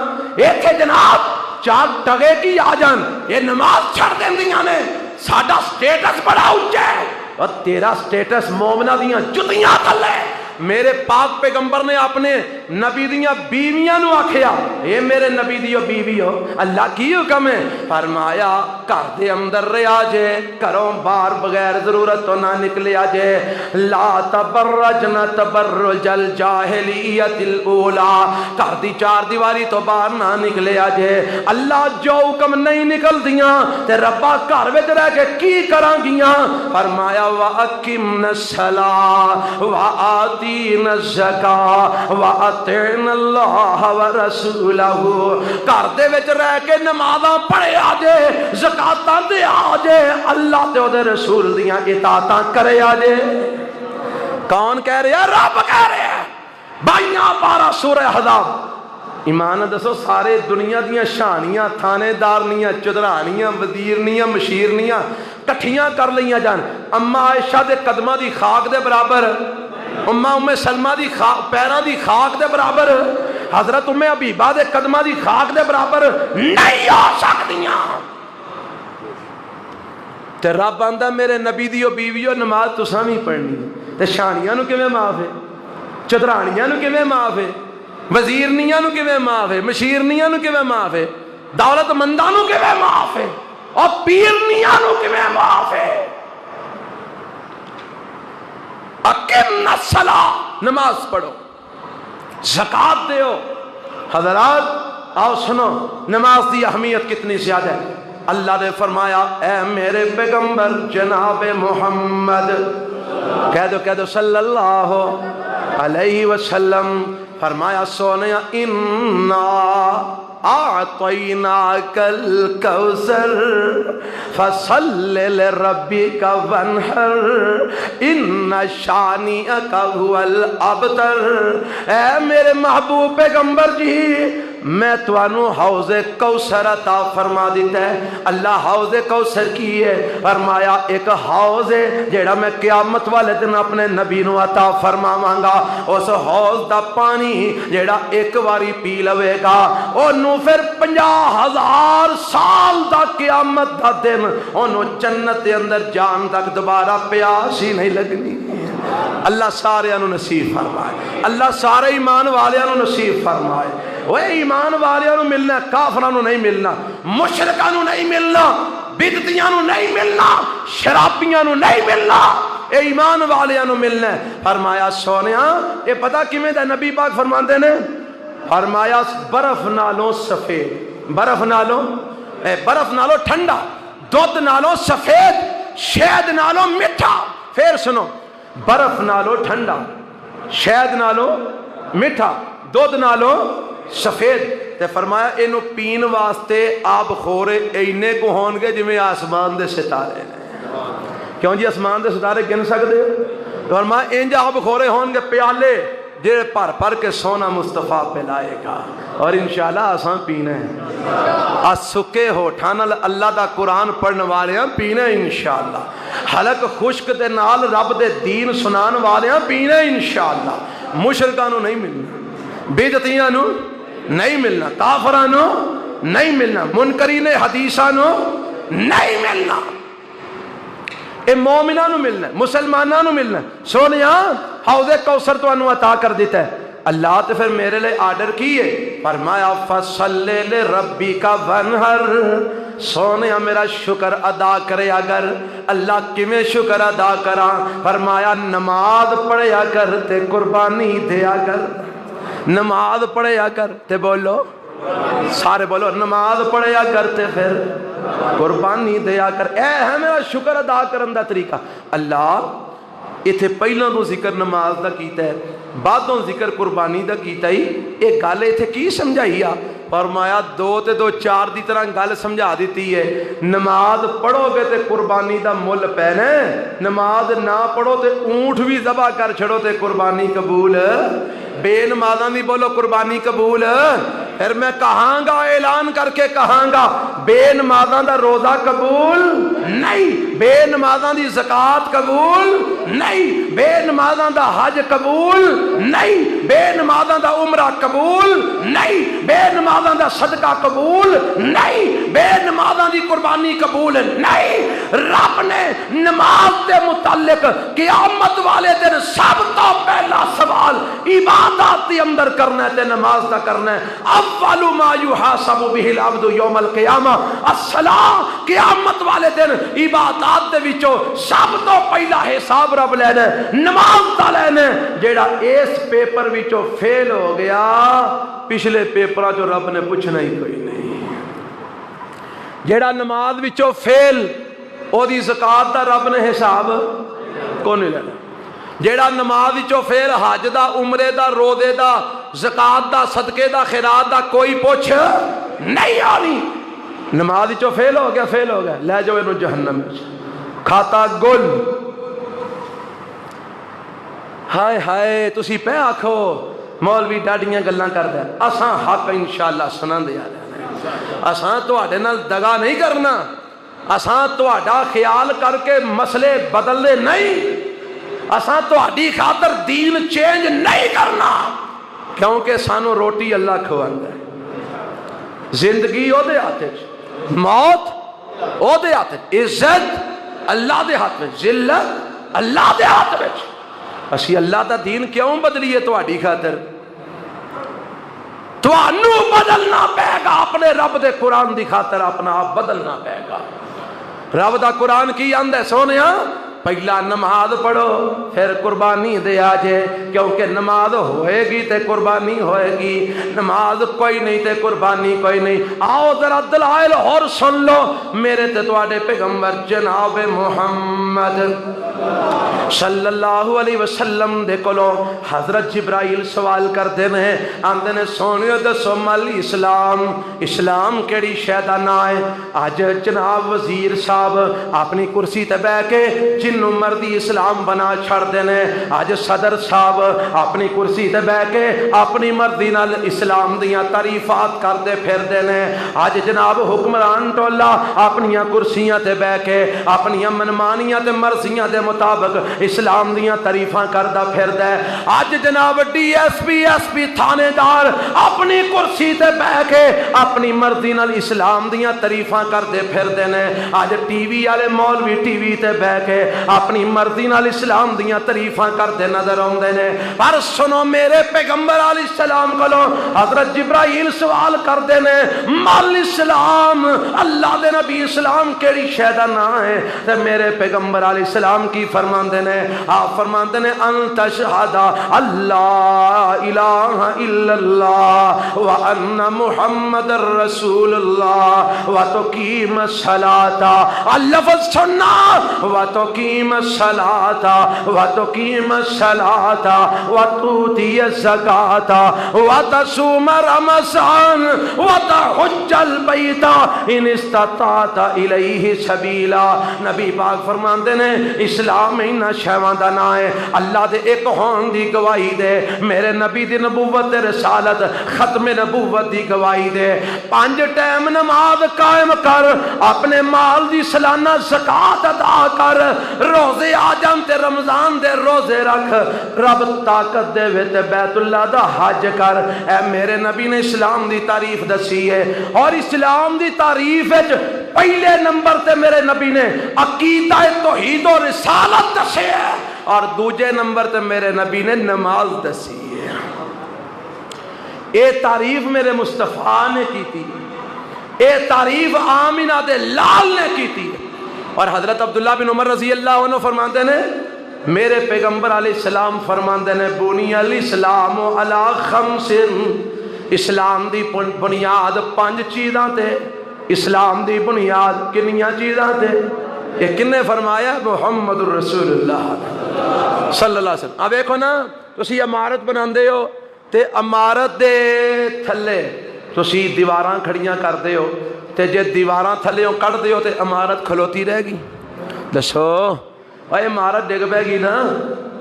یہ تے جناب چار ٹگے کی آ جان یہ نماز چھڑ دیندیاں نے، ساڈا سٹیٹس بڑا اونچا ہے، اور تیرا سٹیٹس مومنہ دیاں جتیاں تھلے۔ میرے پاک پیغمبر نے اپنے نبی دیاں بیویاں نو آکھیا اے میرے نبی دیو بیویو اللہ کی حکم ہے، فرمایا گھر دے اندر رہیا جے، گھروں باہر بغیر ضرورت تو نہ نکلیا جے، لا تبرجن تبرج الجاہلیت الاولی، گھر دی 4 دیواری تو باہر نہ نکلیا جے۔ اللہ جو حکم نہیں نکل دیاں تے ربا گھر وچ رہ کے کی کراں گیاں، فرمایا وَأَقِمْنَ الصَّلَاةَ وَآتِينَ الزَّكَاةَ وَأَطِعْنَ اللَّهَ وَرَسُولَهُ، گھر دے وچ رہ کے نمازاں پڑھے آجے، زکاتاں دے آجے، اللہ تے او دے رسول دیاں اطاعتاں کرے آجے۔ کون کہہ رہے ہیں؟ رب کہہ رہے ہیں۔ 12 سورہ احزاب، ایمان دسو سارے دنیا دیاں شانیاں تھانے دارنیاں چودرانیاں وزیرنیاں مشیرنیاں کٹھیاں کر لیاں جان، اما عائشہ دے قدمہ دی خاک دے برابر، ام سلمہ دی پیران دی خاک دے برابر، حضرت ام حبیبہ دے قدماں دی خاک دے برابر نہیں ہو سکدیاں۔ تے رب آندا میرے نبی دیو بیویو نماز تساں بھی پڑھنی تے شانیاں نو کیویں معاف ہے، چدرانیاں نو کیویں معاف ہے، وزیرنیاں نو کیویں معاف ہے، مشیرنیاں نو کیویں معاف ہے، دولت منداں نو کیویں معاف ہے، اور پیرنیاں نو کیویں معاف ہے۔ اقم الصلاۃ، نماز پڑھو، زکوٰۃ دیو۔ حضرات آؤ سنو نماز دی اہمیت کتنی زیادہ ہے۔ اللہ نے فرمایا اے میرے پیغمبر جناب محمد، کہہ دو صلی اللہ علیہ وسلم، فرمایا سونیا انا اعطیناک الکوثر فصل لربک وانحر ان شانئک هو الابتر۔ اے میرے محبوب پیغمبر جی، میں توانو حوض کوثر عطا فرما دیتا ہے۔ اللہ حوض کوثر کی ہے؟ فرمایا ایک حوض ہے جیڑا میں قیامت والے دن اپنے نبی نو عطا فرماواں گا۔ اس حوض دا پانی جیڑا ایک واری پی لوے گا انہوں پھر 50,000 سال دا قیامت دا دن انہوں جنت دے اندر جان تک دوبارہ پیاس ہی نہیں لگنی۔ اللہ سارے انہوں نصیب فرمائے، اللہ سارے ایمان والے انہوں نصیب فرمائے۔ وہ ایمان والے انہوں ملنا، کافران انہوں نہیں ملنا، مشرکان انہوں نہیں ملنا، بدعتیاں انہوں نہیں ملنا، شرابیاں انہوں نہیں ملنا، اے ایمان والے انہوں ملنا۔ فرمایا سونیا اے پتہ کیویں دا نبی پاک فرماندے نے؟ فرمایا برف نالوں سفید، برف نالوں ٹھنڈا، دودھ نالوں سفید، شہد نالوں میٹھا۔ پھر سنو، برف نالوں ٹھنڈا، شہد نالوں میٹھا، دودھ نالوں سفید۔ تے فرمایا اینو پین واسطے آب خورے اینے کو ہون گے جویں آسمان دے ستارے نے۔ کیوں جی آسمان دے ستارے گن سکدے ہو؟ فرمایا انج آب خورے ہون گے پیالے جے پر کے سونا مصطفیٰ پہ لائے گا، اور انشاءاللہ آسان پینا ہے۔ سکے ہوٹھاں نال اللہ دا قرآن پڑھن والے ہیں پینا انشاءاللہ، حلق خشک دے نال رب دے دین سنان والے ہیں پینا انشاءاللہ۔ مشرکاں نو نہیں ملنا، بدعتیاں نو نہیں ملنا، کافراں نو نہیں ملنا، منکرین حدیثاں نو نہیں ملنا، اے مومناں نو ملنا، مسلماناں نو ملنا۔ سونیا حوض کوثر تو انو عطا کر دیتا ہے اللہ، تو پھر میرے لئے آرڈر کیے، فرمایا فصل لربک وانحر۔ سونیا میرا شکر ادا کرے اگر، اللہ کیویں شکر ادا کراں؟ فرمایا نماز پڑھیا کر تے قربانی دیا کر، نماز پڑھیا کر تے بولو سارے بولو نماز پڑھیا کرتے پھر قربانی دیا کر۔ اے ہے میرا شکر ادا کرن دا طریقہ۔ اللہ اتھے پہلا تو ذکر نماز دا کیتا ہے، بعدوں ذکر قربانی دا کیتا ہی، ایک گل اتھے کی سمجھائی آ؟ فرمایا 2 تے 2 4 دی طرح گل سمجھا دیتی ہے۔ نماز پڑھو گے تے قربانی دا مل پینا، نماز نہ پڑھو تے اونٹ بھی ذبح کر چھڑو تے قربانی قبول، بے نمازاں دی بولو قربانی قبول۔ پھر میں کہاں گا، اعلان کر کے کہاں گا، بے نمازاں دا روزہ قبول نہیں، بے نمازاں دی زکوٰۃ قبول نہیں، بے نمازاں دا حج قبول نہیں، بے نمازاں دا عمرہ قبول نہیں، بے نمازاں دا صدقہ قبول نہیں، بے نمازاں دی قربانی قبول نہیں۔ رب نے نماز دے متعلق قیامت والے دن سب تو پہلا سوال عبادات دی اندر کرنا ہے تے نماز دا کرنا ہے۔ اول ما یحاسب به العبد یوم القیامہ الصلاۃ۔ قیامت والے دن عبادات دے وچوں سب تو پہلا حساب رب لینا ہے نماز دا لینا ہے۔ جیڑا اس پیپر وچوں فیل ہو گیا پچھلے پیپراں چوں رب نے پوچھنا ہی کوئی نہیں۔ جیڑا نماز وچوں فیل او دی زکوٰۃ دا رب نے حساب کو نہیں لینا۔ جیڑا نماز وچوں فیل حج دا، عمرے دا، روزے دا، زکوٰۃ دا، صدقے دا، خیرات دا کوئی پوچھ نہیں آنی۔ نماز وچوں فیل ہو گیا، فیل ہو گیا، لے جاؤ انہوں جہنم وچ، کھاتا گل۔ ہائے ہائے تسی پہ آکھو مولوی ڈاڈیاں گلاں کردا ہے، اساں حق انشاءاللہ سناندے آ رہے ہیں، اساں تواڈے نال دگا نہیں کرنا، اساں تواڈا خیال کر کے مسئلے بدلنے نہیں، اساں تہاڈی خاطر دین چینج نہیں کرنا۔ کیونکہ سانو روٹی اللہ کھواندا ہے، زندگی او دے ہاتھ وچ، موت او دے ہاتھ وچ، عزت اللہ دے ہاتھ وچ، ذلت اللہ دے ہاتھ وچ۔ اسی اللہ دا دین کیوں بدلیے تہاڈی خاطر؟ تانوں بدلنا پے گا، اپنے رب دے قرآن دی خاطر اپنا آپ بدلنا پے گا۔ رب دا قرآن کی آندا ہے سونیا، پہلا نماز پڑھو پھر قربانی دے آجے، کیونکہ نماز ہوئے گی تے قربانی ہوئے گی، نماز کوئی نہیں تے قربانی کوئی نہیں۔ آؤ ذرا دلائل اور سن لو میرے تے تواڈے پیغمبر جناب محمد صلی اللہ علیہ وسلم دے کولوں حضرت جبرائیل سوال کردے نے، آندے نے سونیو دسو مل اسلام، اسلام کیڑی شے دا نام ہے؟ اج جناب وزیر صاحب اپنی کرسی تے بیٹھ کے جنوں مرضی اسلام بنا چھڑ دینے، اج صدر صاحب اپنی کرسی تے بیٹھ کے اپنی مرضی نال اسلام دیاں تعریفات کردے پھر دینے، اج جناب حکمران ٹولا اپنیاں کرسیاں تے بیٹھ کے اپنیاں منمانیاں تے مرضیاں دے مطابق اسلام دیاں تعریفاں کردا پھردا ہے۔ اج جناب ڈی ایس پی تھانے دار اپنی کرسی تے بیٹھ کے اپنی مرضی نال اسلام دیاں تعریفاں کردے پھردے نے، اج ٹی وی والے مولوی ٹی وی تے بیٹھ کے اپنی مرضی نال اسلام دیاں تعریفاں کردے نظر آوندے نے۔ پر سنو میرے پیغمبر علیہ السلام کولوں حضرت جبرائیل سوال کردے نے، مل اسلام، اللہ دے نبی اسلام کیڑی شے دا نام ہے؟ تے میرے پیغمبر علیہ السلام کی فرماندے نے، آپ فرماندے نے ان تشہد اللہ الہ الا اللہ وان محمد رسول اللہ وتقیم الصلاۃ، اللفظ سننا، وتقیم الصلاۃ وتقیم الصلاۃ وتؤتی الزکاۃ وتصوم رمضان وتحج البیت ان استطعت الیہ سبیلا۔ نبی پاک فرماندے نے اسلام انہاں شیواں دا نام ہے، اللہ دے ایک ہون دی گواہی دے، میرے نبی دی نبوت تے رسالت ختم نبوت دی گواہی دے، 5 ٹائم نماز قائم کر، اپنے مال دی سالانہ زکات ادا کر، روزے آ جان تے رمضان دے روزے رکھ، رب طاقت دے وے تے بیت اللہ دا حج کر۔ اے میرے نبی نے اسلام دی تعریف دسی ہے، اور اسلام دی تعریف وچ پہلے نمبر تے میرے نبی نے عقیدہ توحید و رسالت دسی ہے، اور دوجے نمبر تے میرے نبی نے نماز دسی ہے۔ اے تعریف میرے مصطفیٰ نے کی تھی، اے تعریف آمینہ دے لال نے کی تھی۔ اور حضرت عبداللہ بن عمر رضی اللہ عنہ فرماندے نے، میرے پیغمبر علیہ السلام فرماندے نے، بنی الاسلام علی 5، اسلام دی بنیاد 5 چیزاں تے، اسلام دی بنیاد کنیاں چیزاں تے؟ یہ کنے فرمایا؟ محمد الرسول اللہ صلی اللہ علیہ وسلم۔ اب دیکھو نا، تسی عمارت بناندے ہو تے عمارت دے تھلے تسی دیواراں کھڑیاں کردے ہو، تے جے دیواراں تھلیوں کٹ دے ہو تے عمارت کھلوتی رہ گی؟ دسو اے عمارت ڈگ پے گی نا۔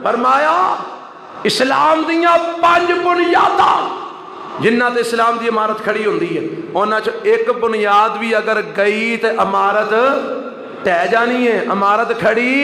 فرمایا اسلام دیاں 5 بنیاداں جنہ تے اسلام دی عمارت کھڑی ہوندی ہے، انہاں چ ایک بنیاد بھی اگر گئی تے عمارت ٹہ جانی ہے، عمارت کھڑی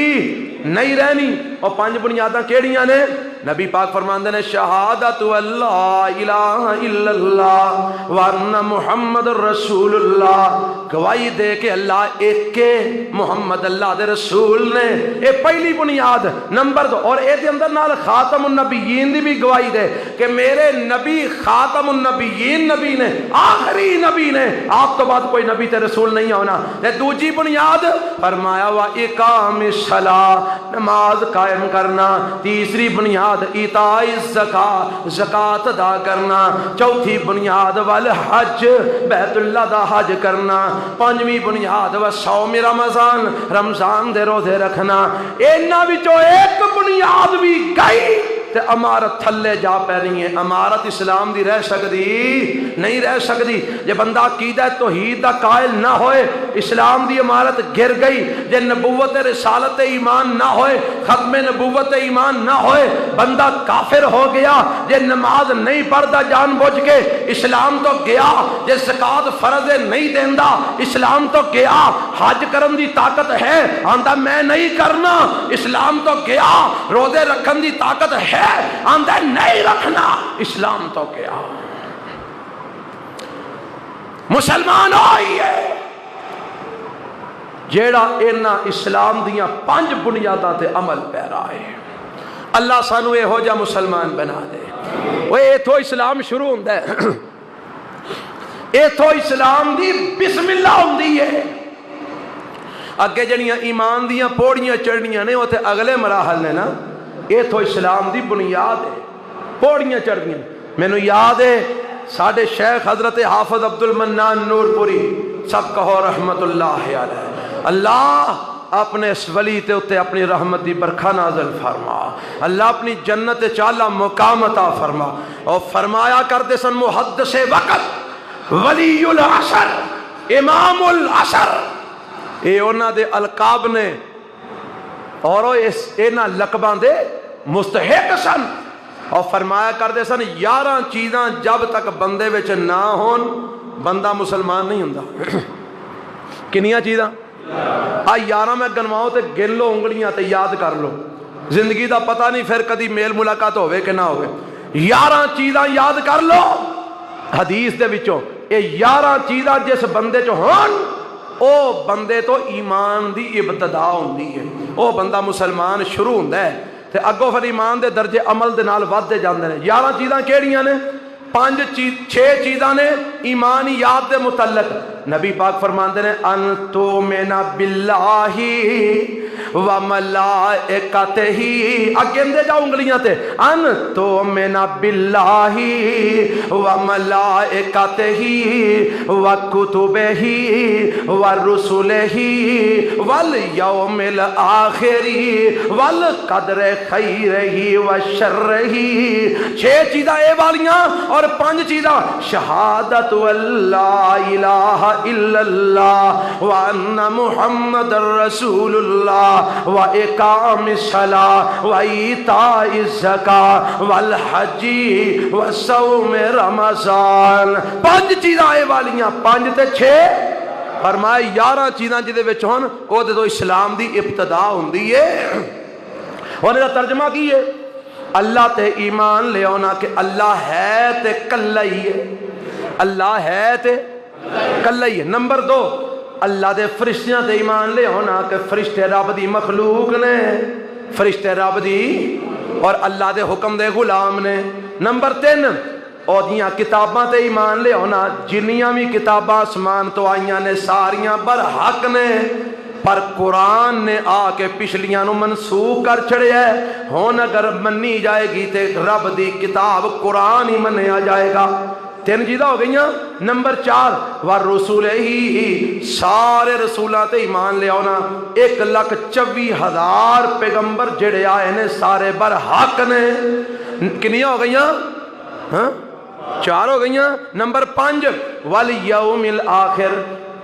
نہیں رہنی۔ اور 5 بنیاداں کیڑیاں نے؟ نبی پاک فرماندے نے، شہادت اللہ الہ الا اللہ وان محمد رسول اللہ، گواہی دے کہ اللہ ایک کے، محمد اللہ دے رسول نے، اے پہلی بنیاد نمبر 2۔ اور اے دے اندر نال خاتم النبیین دی بھی گواہی دے کہ میرے نبی خاتم النبیین نبی نے، آخری نبی نے، آپ تو بعد کوئی نبی تے رسول نہیں ہونا۔ تے دوجی بنیاد فرمایا وا اقام الصلاۃ، نماز قائم کرنا۔ تیسری بنیاد ایتاء الزکاۃ، زکات ادا کرنا۔ چوتھی بنیاد والحج، بیت اللہ دا حج کرنا۔ 5ویں بنیاد وصوم رمضان، رمضان دے روزے رکھنا۔ انہاں وچوں ایک بنیاد بھی گئی تے عمارت تھلے جا پینی ہے۔ عمارت اسلام دی رہ سکتی نہیں رہ سکتی جے بندہ عقیدہ توحید دا قائل نہ ہوئے، اسلام دی عمارت گر گئی۔ جے نبوت رسالت ایمان نہ ہوئے، ختم نبوت ایمان نہ ہوئے بندہ کافر ہو گیا. جے نماز نہیں پڑھدا جان بوجھ کے اسلام تو گیا. جے زکات فرض نہیں دیندا اسلام تو گیا. حج کرن دی طاقت ہے آندا میں نہیں کرنا اسلام تو گیا. روزے رکھن دی طاقت ہے آندا نہیں رکھنا اسلام تو گیا. مسلمان ہوئیے جیڑا اینا اسلام دیاں 5 بنیاداں تے عمل پیرا ہے. اللہ سانو اے ہو جا مسلمان بنا دے. وہ ایتھو اسلام شروع ہوندا ہے. ایتھو اسلام دی بسم اللہ ہوندی ہے. اگے جڑیاں ایمان دیاں پوڑیاں چڑھنیاں نے وہ تے اگلے مراحل نے نا. ایتھو اسلام دی بنیاد ہے. پوڑیاں چڑھنیاں مینوں یاد ہے ساڈے شیخ حضرت حافظ عبد المنان نور پوری سب کہو رحمت اللہ علیہ. اللہ اپنے اس ولی تے اتے اپنی رحمت دی برکھا نازل فرما. اللہ اپنی جنت چالا مقام عطا فرما. اور فرمایا کرتے سن محدث وقت ولی العصر امام العصر اے انہاں دے القاب نے اور انہاں لقباں دے مستحق سن. اور فرمایا کرتے سن 11 چیزاں جب تک بندے وچ نہ ہون بندہ مسلمان نہیں ہوندا. کنیاں چیزاں 11 میں گنواؤ تے گن لو انگلیاں تے یاد کر لو. زندگی دا پتہ نہیں پھر کدی میل ملاقات ہوئے کہ نہ ہوئے. 11 چیزاں یاد کر لو حدیث دے وچوں. اے 11 چیزاں جس بندے چ ہون او بندے تو ایمان دی ابتدا ہوندی ہے. او بندہ مسلمان شروع ہوندا ہے تے اگوں پھر ایمان دے درجے عمل دے نال ودھدے جاندے نے. 11 چیزاں کیڑیاں نے؟ 6 چیزاں نے ایمانیات دے متعلق. نبی پاک فرماندے نے ان تؤمن باللہ و ملائکتہ. اگے دے جاؤ انگلیاں تے. ان تؤمن باللہ و ملائکتہ و کتبہ و رسلہ والیوم الآخر والقدر خیرہ و شرہ. 6 چیزاں اے والیاں اور 5 چیزاں شہادت اللہ الہ الا اللہ وان محمد رسول اللہ و اقام الصلاۃ و ایتاء الزکاۃ والحج و صوم رمضان. 5 چیزاں اے والیاں 5 تے 6 فرمائے 11 چیزاں جدے وچ ہون او دے تو اسلام دی ابتدا ہوندی ہے. اور دا ترجمہ کی ہے اللہ تے ایمان لے آنا کہ اللہ ہے تے کلہ ہی ہے. اللہ ہے تے کلہ ہی ہے. نمبر 2 اللہ دے فرشتیاں تے ایمان لے آنا کہ فرشتے رب دی مخلوق نے. فرشتے رب دی اور اللہ دے حکم دے غلام نے. نمبر 3 او دیاں کتاباں تے ایمان لے آنا جنیاں بھی کتاباں آسمان تو آئیاں نے ساریاں برحق نے. پر قرآن نے آ کے پچھلیاں نو منسوخ کر چھڑیا ہے. ہون اگر منی جائے گی تے رب دی کتاب قرآن ہی منیا جائے گا. 3 چیزاں ہو گئیاں. نمبر 4 ورسولہ ہی سارے رسولاں تے ایمان لے آنا. 1,24,000 پیغمبر جڑے آئے نے سارے برحق نے. کنیاں ہو گئیاں؟ 4 ہو گئیاں. نمبر 5 والیوم الآخر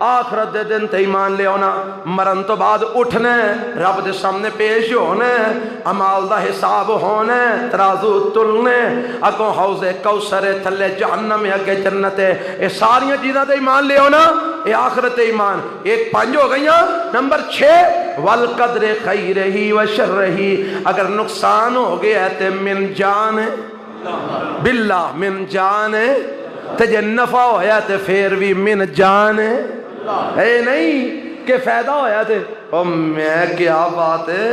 آخرت دے دن تے ایمان لے آنا. مرن تو بعد اٹھنے رب دے سامنے پیش ہونے عمال دا حساب ہونے ترازو تلنے اگوں حوض کوثر تھلے جہنم اگے جنت. اے ساریاں چیزاں تے ایمان لے آنا اے آخرت ایمان. 5 ہو گئیاں. نمبر 6 والقدر خیرہ و شرہ. اگر نقصان ہو گیا ہے تے من جان باللہ من جان تے جے نفع ہویا تے پھر بھی من جان اے نہیں کہ فائدہ ہویا تے او میں کیا بات ہے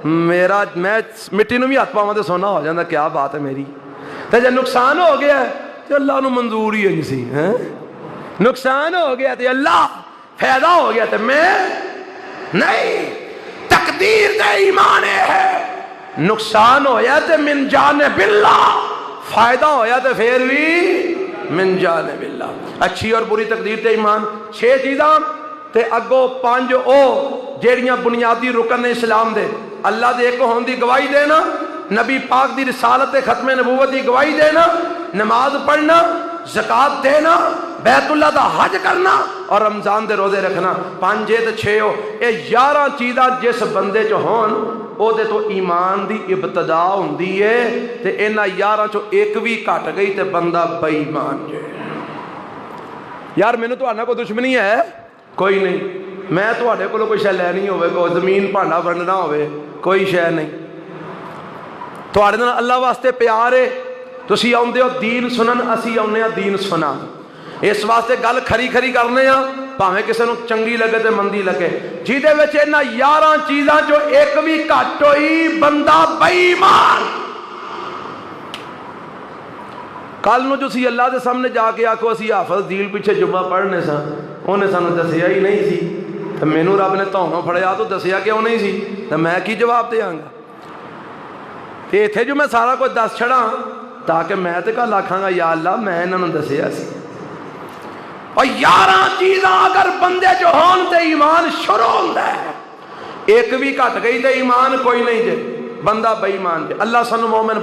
میرا میں مٹی نو بھی ہاتھ پاواں تے سونا ہو جاندا کیا بات ہے میری. تے جے نقصان ہو گیا تے اللہ نو منظور ہی نہیں سی. نقصان ہو گیا تے اللہ فائدہ ہو گیا تے میں نہیں. تقدیر تے ایمان ہے. نقصان ہویا تے من جانب اللہ فائدہ ہویا تے پھر بھی من جانب اللہ. اچھی اور بری تقدیر تے ایمان. 6 چیزاں تے اگو 5 او جیڑیاں بنیادی رکن نے اسلام دے. اللہ دے ایک ہون دی گواہی دینا, نبی پاک دی رسالت ختم نبوت دی گواہی دینا, نماز پڑھنا, زکات دینا، بیت اللہ دا حج کرنا اور رمضان دے روزے رکھنا، 5 تے 6 ہو، یہ 11 چیزاں جس بندے چ ہون او دے تو ایمان دی ابتدا ہوندی ہے، تے انہاں 11 چوں ایک بھی گھٹ گئی تے بندہ بے ایمان جے۔ یار مینوں تہاڈے کوئی دشمنی ہے کوئی نہیں، میں تہاڈے کولوں کوئی شے لینی ہوے، کوئی زمین بھانڈا ونڈنا ہوے، کوئی شے نہیں، تہاڈے نال اللہ واسطے پیار ہے، تسی آؤندے ہو دین سنن، اسی آؤنے ہاں دین سنا، اس واسطے گل کھری کھری کرنے ہاں، بھاویں کسے نوں چنگی لگے تے مندی لگے، جہدے وچ انہاں 11 چیزاں چوں ایک بھی گھٹ ہوئی بندہ بے ایمان۔ کل نو جو سی اللہ دے سامنے جا کے آکھو اسی حافظ دیل پیچھے جمعہ پڑھنے سا، انہیں سانوں دسیا ہی نہیں سی، تو مینوں رب نے تہنوں پھڑیا تو دسیا کیوں نہیں سی، تو میں کی جواب دیاں گا؟ تے ایتھے جو میں سارا کچھ دس چھڑا تاکہ میں تے کل آکھاں گا یا اللہ میں انہاں نوں دسیا سی۔ اور 11 چیزاں اگر بندے جو ہون تے ایمان شروع ہوندا ہے، ایک بھی گھٹ گئی تے ایمان کوئی نہیں جے، بندہ بے ایمان جے۔ اللہ سانوں مومن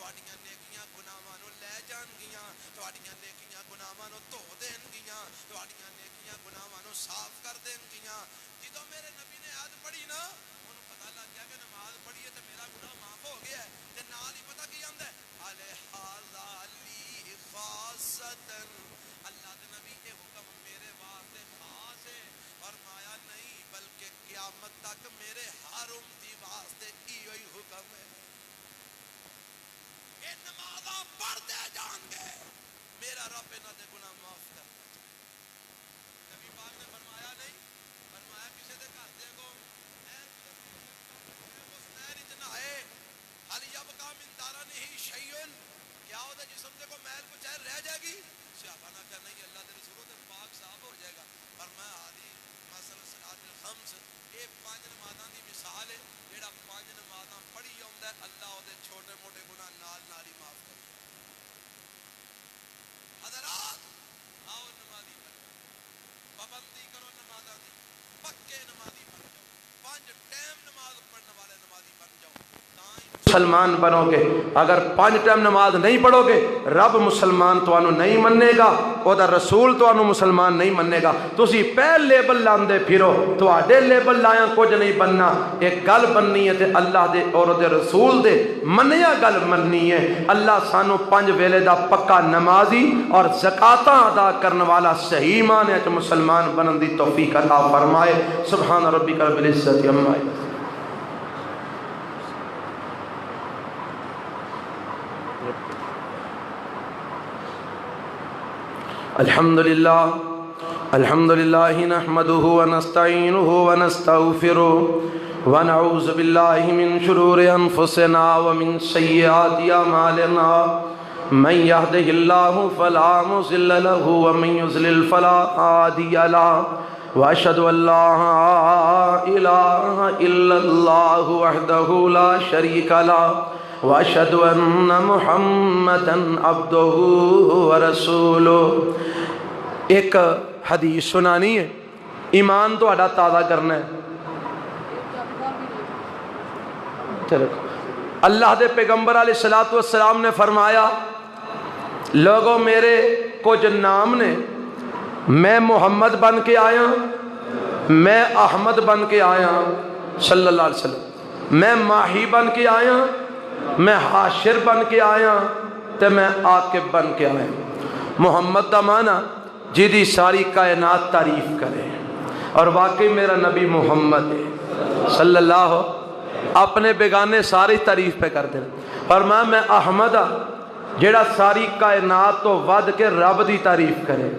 تواڈیاں نیکیاں گناہاں نوں لے جان گیاں، تواڈیاں نیکیاں گناہاں نوں دھو دین گیاں، تواڈیاں نیکیاں گناہاں نوں صاف کر دین گیاں۔ جدوں میرے نبی نے آیت پڑھی نا، انہوں پتہ لگ گیا کہ نماز پڑھی ہے تے میرا گناہ معاف ہو گیا ہے، تے نال ہی پتہ کی آندا ہے الہذا لی خاصتن، اللہ دے نبی یہ حکم میرے واسطے خاص ہے، فرمایا نہیں بلکہ قیامت تک میرے ہر امتی واسطے ایو ہی حکم ہے، یہ نمازاں پڑھتے جان گے میرا رب انہاں دے گناہ معاف کر۔ نبی پاک نے فرمایا نہیں، فرمایا کسی دے گھر دے کو اس نہر وچ نہائے، حل یبقى من دارنہ شیء، کیا وہ جسم سے کوئی میل کچھ رہ جائے گی؟ صحابہ نے کہا نہیں اللہ دے رسول تے پاک صاف ہو جائے گا۔ فرمایا حالی مثلا صلاۃ الخمس، یہ 5 نمازاں دی مثال ہے، جیڑا 5 نمازاں پڑھی آوندا ہے اللہ او دے چھوٹے موٹے گناہ نال نال ہی معاف کر۔ حضرات آؤ نمازی بن جاؤ، پابندی کرو نمازاں دی، پکے نمازی بن جاؤ، 5 ٹائم نماز پڑھنے والے نمازی بن جاؤ، مسلمان بنو گے۔ اگر 5 ٹائم نماز نہیں پڑھو گے رب مسلمان توانو نہیں منے گا، او دا رسول توانو مسلمان نہیں منے گا۔ تسی پہل لیبل لاندے پھرو، تواڈے لیبل لایا کچھ نہیں بننا، ایک گل بننی ہے تے اللہ دے اور دے رسول دے منیا گل مننی ہے۔ اللہ سانو 5 ویلے دا پکا نمازی اور زکاتاں ادا کرنے والا صحیح معنی وچ مسلمان بنن دی توفیق عطا فرمائے۔ سبحان ربک رب العزت عما یصفون۔ الحمد للہ نحمده ونستعینه ونستغفره ونعوذ باللہ من شرور انفسنا ومن سیئات اعمالنا من يهده الله فلا مضل له ومن يضلل فلا هادي له واشهد ان لا اله الا الله وحده لا شريك له واشهد ان محمدا عبده ورسوله۔ ایک حدیث سنانی ہے، ایمان تو اڈا تازہ کرنا ہے۔ اللہ دے پیغمبر علیہ السلام نے فرمایا لوگوں میرے کچھ نام نے، میں محمد بن کے آیا، میں احمد بن کے آیا صلی اللہ علیہ وسلم، میں ماہی بن کے آیا، میں حاشر بن کے آیا تے میں عاقب بن کے آیا۔ محمد دا معنی جدی ساری کائنات تعریف کرے، اور واقعی میرا نبی محمد ہے صلی اللہ، اپنے بیگانے ساری تعریف پہ کرتے ہیں۔ فرمایا میں احمد ہاں جیڑا ساری کائنات تو ود کے رب دی تعریف کرے،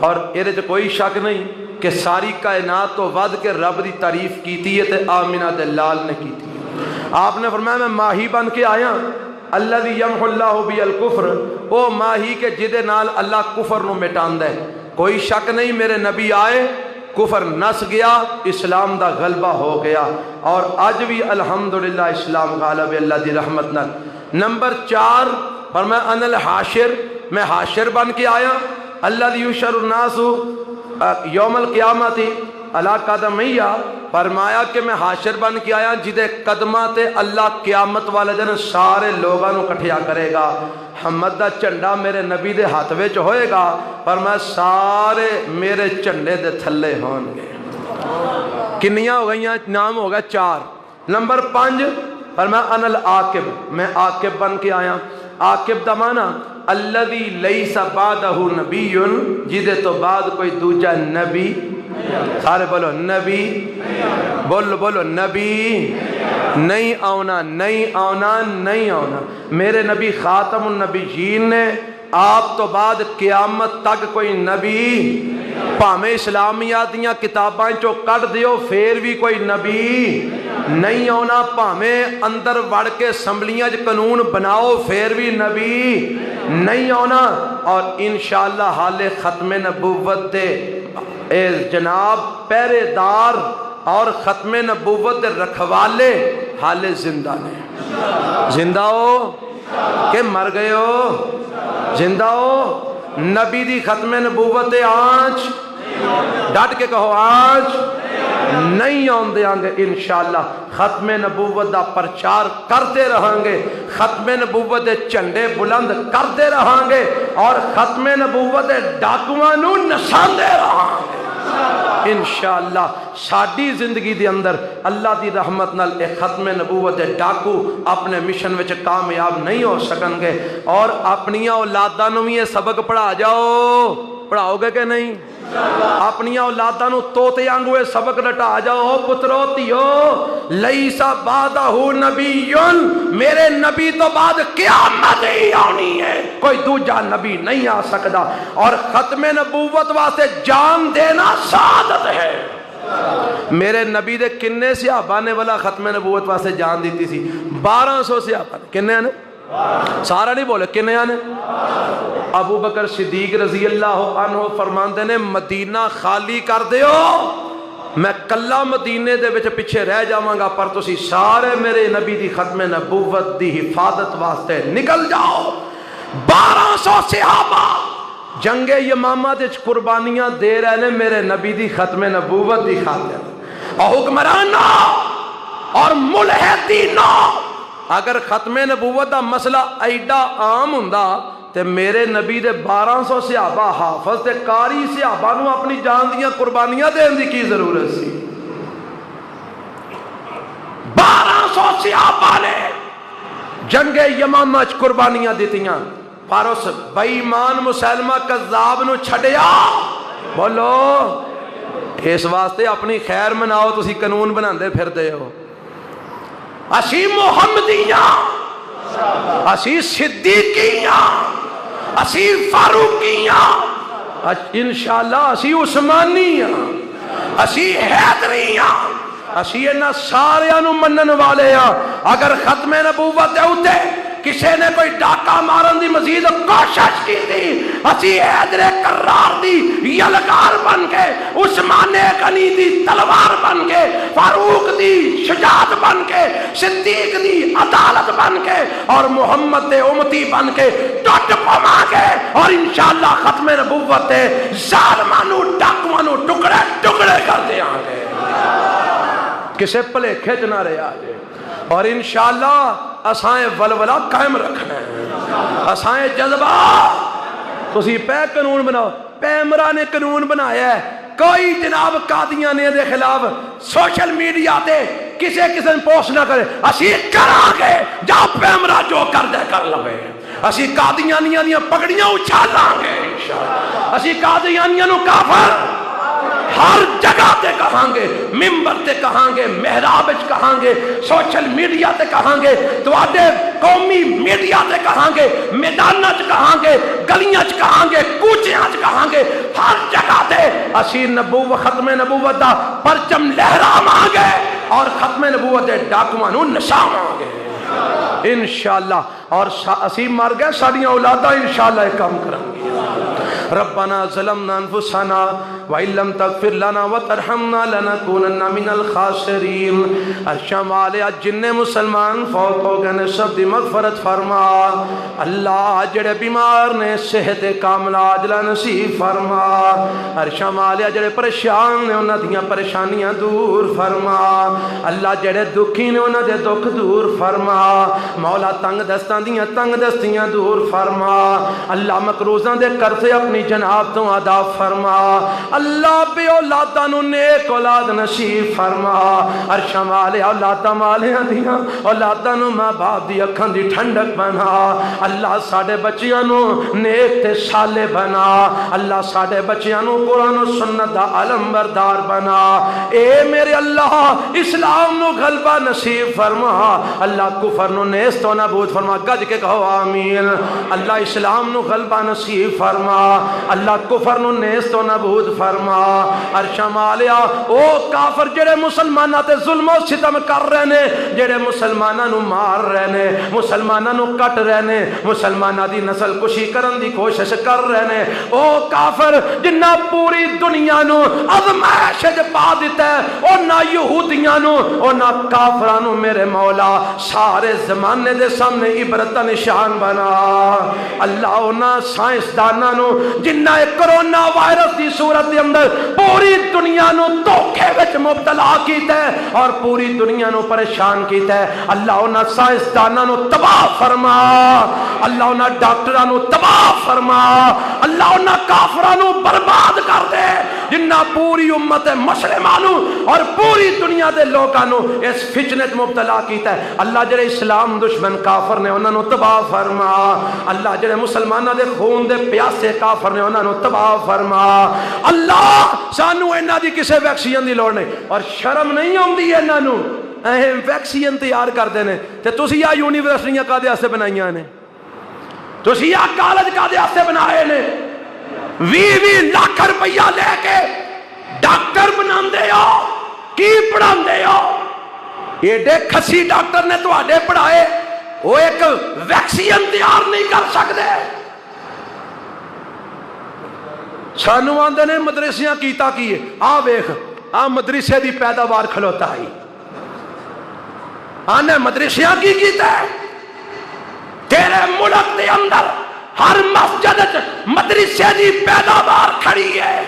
اور یہ کوئی شک نہیں کہ ساری کائنات تو ود کے رب دی تعریف کیتی ہے تے آمینہ دے لال نے کیتی ہے۔ آپ نے فرمایا میں ماہی بن کے آیا، الذی یمحو اللہ بی الکفر، او ماہی کے جدے نال اللہ کفر نو مٹاندا ہے۔ کوئی شک نہیں میرے نبی آئے، کفر نس گیا، اسلام دا غلبہ ہو گیا، اور آج بھی الحمدللہ اسلام غالب ہے اللہ دی رحمت نال۔ نمبر 4 فرمایا انا الحاشر، میں حاشر بن کے آیا، الذی یحشر الناس یوم القیامت علی قدمیہ، فرمایا کہ میں حاشر بن کے آیا جدے قدمہ تے اللہ قیامت والے دن سارے لوگاں نو کٹھیا کرے گا۔ حمد دا جھنڈا میرے نبی دے ہاتھ وچ ہوئے گا، فرمایا سارے میرے جھنڈے دے تھلے ہون گے۔ کنیاں ہو گئیاں؟ نام ہوگا 4۔ نمبر 5 فرمایا انا العاقب، میں عاقب بن کے آیا۔ عاقب دا معنی الذی لیس بعدہ نبی، جدے تو بعد کوئی دوجا نبی، سارے بولو نبی، بولو نبی نہیں آنا، نہیں آنا، نہیں آنا۔ میرے نبی خاتم النبیین نے، آپ تو بعد قیامت تک کوئی نبی، پامیں اسلامیات دیاں کتاباں چو کٹ دیو پھر بھی کوئی نبی نہیں آنا، پامیں اندر وڑ کے اسمبلیاں قانون بناؤ پھر بھی نبی نہیں آنا۔ اور انشاءاللہ حال ختم نبوت دے اے جناب پہرے دار اور ختم نبوت دے رکھوالے حال زندہ نے۔ زندہ ہو کہ مر گئے ہو؟ زندہ ہو؟ نبی دی ختم نبوت آنچ ڈٹ کے کہو آنچ نہیں آن دیاں گے انشاءاللہ ختم نبوت دا پرچار کرتے رہاں گے ختم نبوت دے جھنڈے بلند کرتے رہاں گے اور ختم نبوت دے ڈاکواں نو نساندے رہاں گے انشاءاللہ ساڈی زندگی دے اندر اللہ دی رحمت نال ایک ختم نبوت دے ڈاکو اپنے مشن وچ کامیاب نہیں ہو سکن گے اور اپنی اولاداں نوں وی یہ سبق پڑھا جاؤ پڑھاؤ گے کہ نہیں اپنی اولاداں نوں توتے وانگو سبق رٹا جاؤ پترو تیو لیسا بعدہ نبی میرے نبی تو بعد قیامت ہی آنی ہے کوئی دوجا نبی نہیں آ سکتا اور ختم نبوت واسطے جان دینا سعادت ہے میرے نبی دے کنے صحابہ نے والا ختم نبوت واسطے جان دیتی سی 1200 صحابہ کنے نے سارا نہیں بولے کنے نے ابو بکر صدیق رضی اللہ عنہ فرماندے نے مدینہ خالی کر دیو میں کلا مدینے دے وچ پیچھے رہ جاواں گا پر تسی سارے میرے نبی دی ختم نبوت دی حفاظت واسطے نکل جاؤ 1200 صحابہ جنگ یمامہ دے قربانیاں دے رہے نے میرے نبی دی ختم نبوت دی خاطر اور حکمرانہ اور ملحدینہ اگر ختم نبوت دا مسئلہ ایڈا عام ہوندا تے میرے نبی دے 1200 صحابہ حافظ تے قاری صحابہ نو اپنی جان دیاں قربانیاں دین دی کی ضرورت سی 1200 صحابہ نے جنگ یمامہ وچ قربانیاں دتیاں پر اس بے ایمان مسلمہ کذاب نو چھڈیا بولو اس واسطے اپنی خیر مناؤ تسی قانون بناندے پھردے ہو اسی محمدیاں اسی صدیقیاں اسی فاروقیاں انشاءاللہ اسی عثمانیاں اسی حیدریاں اسی انہاں ساریاں نو منن والے ہاں اگر ختم نبوت دے اوتے کسی نے کوئی ڈاکہ مارن دی مزید کوشش کی تھی اسی حیدر کرار دی یلغار بن کے عثمان غنی دی تلوار بن کے فاروق دی شجاعت بن کے صدیق دی عدالت بن کے اور محمد دے امتی بن کے ٹوٹ پما کے اور انشاءاللہ ختم نبوت دے ظالمانو ڈاکوانو ٹکڑے ٹکڑے کر دیا گے کسے پلے کھچ نہ رہے آجے اور انشاءاللہ اسائیں ولولہ قائم رکھنا ہے اسائیں جذبہ تسی پہ قانون بناؤ پیمرا نے قانون بنایا ہے کوئی جناب قادیانے دے خلاف سوشل میڈیا تے کسے کسے پوسٹ نہ کرے اسی کرا گے جا پیمرا جو کر دے کر لگے اسی قادیانیاں دیاں پگڑیاں اچھالاں گے انشاءاللہ اسی قادیانیاں نو کافر ہر جگہ تے کہاں گے ممبر تے کہاں گے محراب وچ کہاں گے سوشل میڈیا تے کہاں گے تواڈے قومی میڈیا تے کہاں گے میداناں وچ کہاں گے گلیاں وچ کہاں گے کوچیاں وچ کہاں گے ہر جگہ تے اسی نبوت ختم نبوت دا پرچم لہراواں گے اور ختم نبوت دے ڈاکواں نو نشاواں گے انشاءاللہ اور اسی مر گئے ساڈیاں اولاداں انشاءاللہ ایک کام کریں گے ربنا ظلمنا انفسنا وإن لم تغفر لنا وترحمنا لنكونن من الخاسرین ارشم والے جن مسلمان فوت ہو گئے سب دی مغفرت فرما اللہ جڑے بیمار نے صحت کاملہ عاجلہ نصیب فرما ارشم والے جڑے پریشان نے انہاں دیاں پریشانیاں دور فرما اللہ جڑے دکھی نے انہاں دے دکھ دور فرما مولا تنگ دستاں دیاں تنگ دستیاں دور فرما اللہ مقروضاں دے قرضے اپنی جناب تو ادا فرما اللہ بے اولاداں نو نیک اولاد نصیب فرما عرشاں والے اولاداں والیاں دیاں اولاداں نو ماں باپ دی اکھاں دی ٹھنڈک بنا اللہ ساڈے بچیاں نو نیک تے صالح بنا اللہ ساڈے بچیاں نو قرآن و سنت دا علم بردار بنا اے میرے اللہ اسلام نو غلبہ نصیب فرما اللہ کفر نو نیست و نابود فرما گج کے کہو آمین اللہ اسلام نو غلبہ نصیب فرما اللہ کفر نو نیست و نابود فرما عرشاں مالیا او کافر جڑے مسلمانہ تے ظلم و ستم کر رہے نے جڑے مسلمانہ نو مار رہے نے مسلمانہ نو کٹ رہے نے مسلمانہ دی نسل کشی کرن دی کوشش کر رہے نے او کافر جنہ پوری دنیا نو ازمائش پا دیتا ہے او نہ یہودیاں نو او نہ کافرانو میرے مولا سارے زمانے دے سامنے عبرت نشان بنا اللہ او نہ سائنس دانا نو جنہ کرونا وائرس دی صورت دے اندر پوری دنیا نو دھوکے وچ مبتلا کیتا ہے اور پوری دنیا نو پریشان کیتا ہے. اللہ انہاں سائنسداناں نو تباہ فرما, اللہ انہاں ڈاکٹراں نو تباہ فرما, اللہ انہاں کافراں نو برباد کر دے جنہ پوری امت مسلماں نو اور پوری دنیا دے لوکاں نو اس فتنے وچ مبتلا کیتا ہے. اللہ جڑے اسلام دشمن کافر نے انہاں نو تباہ فرما, اللہ جڑے مسلماناں دے خون دے پیاسے کافر نے انہاں نو تباہ فرما. اللہ سانو انہاں دی کسے ویکسین دی لوڑ نہیں, اور شرم نہیں آندی انہاں نو اہم ویکسین تیار کردے نے تے تسی آ یونیورسٹیاں کادے واسطے بنائیاں نے, تسی آ کالج کادے واسطے بنائے نے, 20 لاکھ روپیہ لے کے ڈاکٹر بناندے ہو, کی پڑھاندے ہو؟ ایڈے کھسی ڈاکٹر نے تواڈے پڑھائے, وہ ایک ویکسین تیار نہیں کر سکتے. سانو آندے نے مدرسیاں کیتا کیے, آ ویکھ آ مدرسے دی پیداوار کھلوتا ہے, آنے مدرسیاں کی کیتا ہے؟ تیرے ملک دے اندر ہر مسجد مدرسے دی پیداوار کھڑی ہے.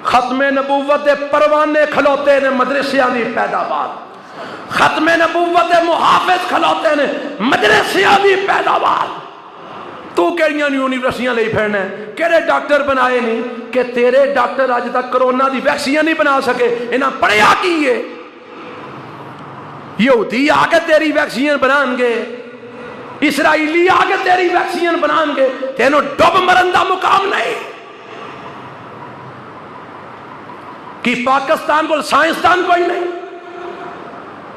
ختم نبوت دے پروانے کھلوتے نے مدرسیاں دی پیداوار, ختم نبوت دے محافظ کھلوتے نے مدرسیاں دی پیداوار. تو کیڑیاں یونیورسٹیاں لئی پھرنا ہے, کیڑے ڈاکٹر بنائے نہیں کہ تیرے ڈاکٹر آج تک کرونا دی ویکسین نہیں بنا سکے. انہاں پڑھیا کی ہے؟ یہودی آ کے تیری ویکسین بنان گے, اسرائیلی آ کے تیری ویکسین بنان گے, تینوں ڈب مرن دا مقام نہیں. کہ پاکستان کو سائنسدان کوئی نہیں,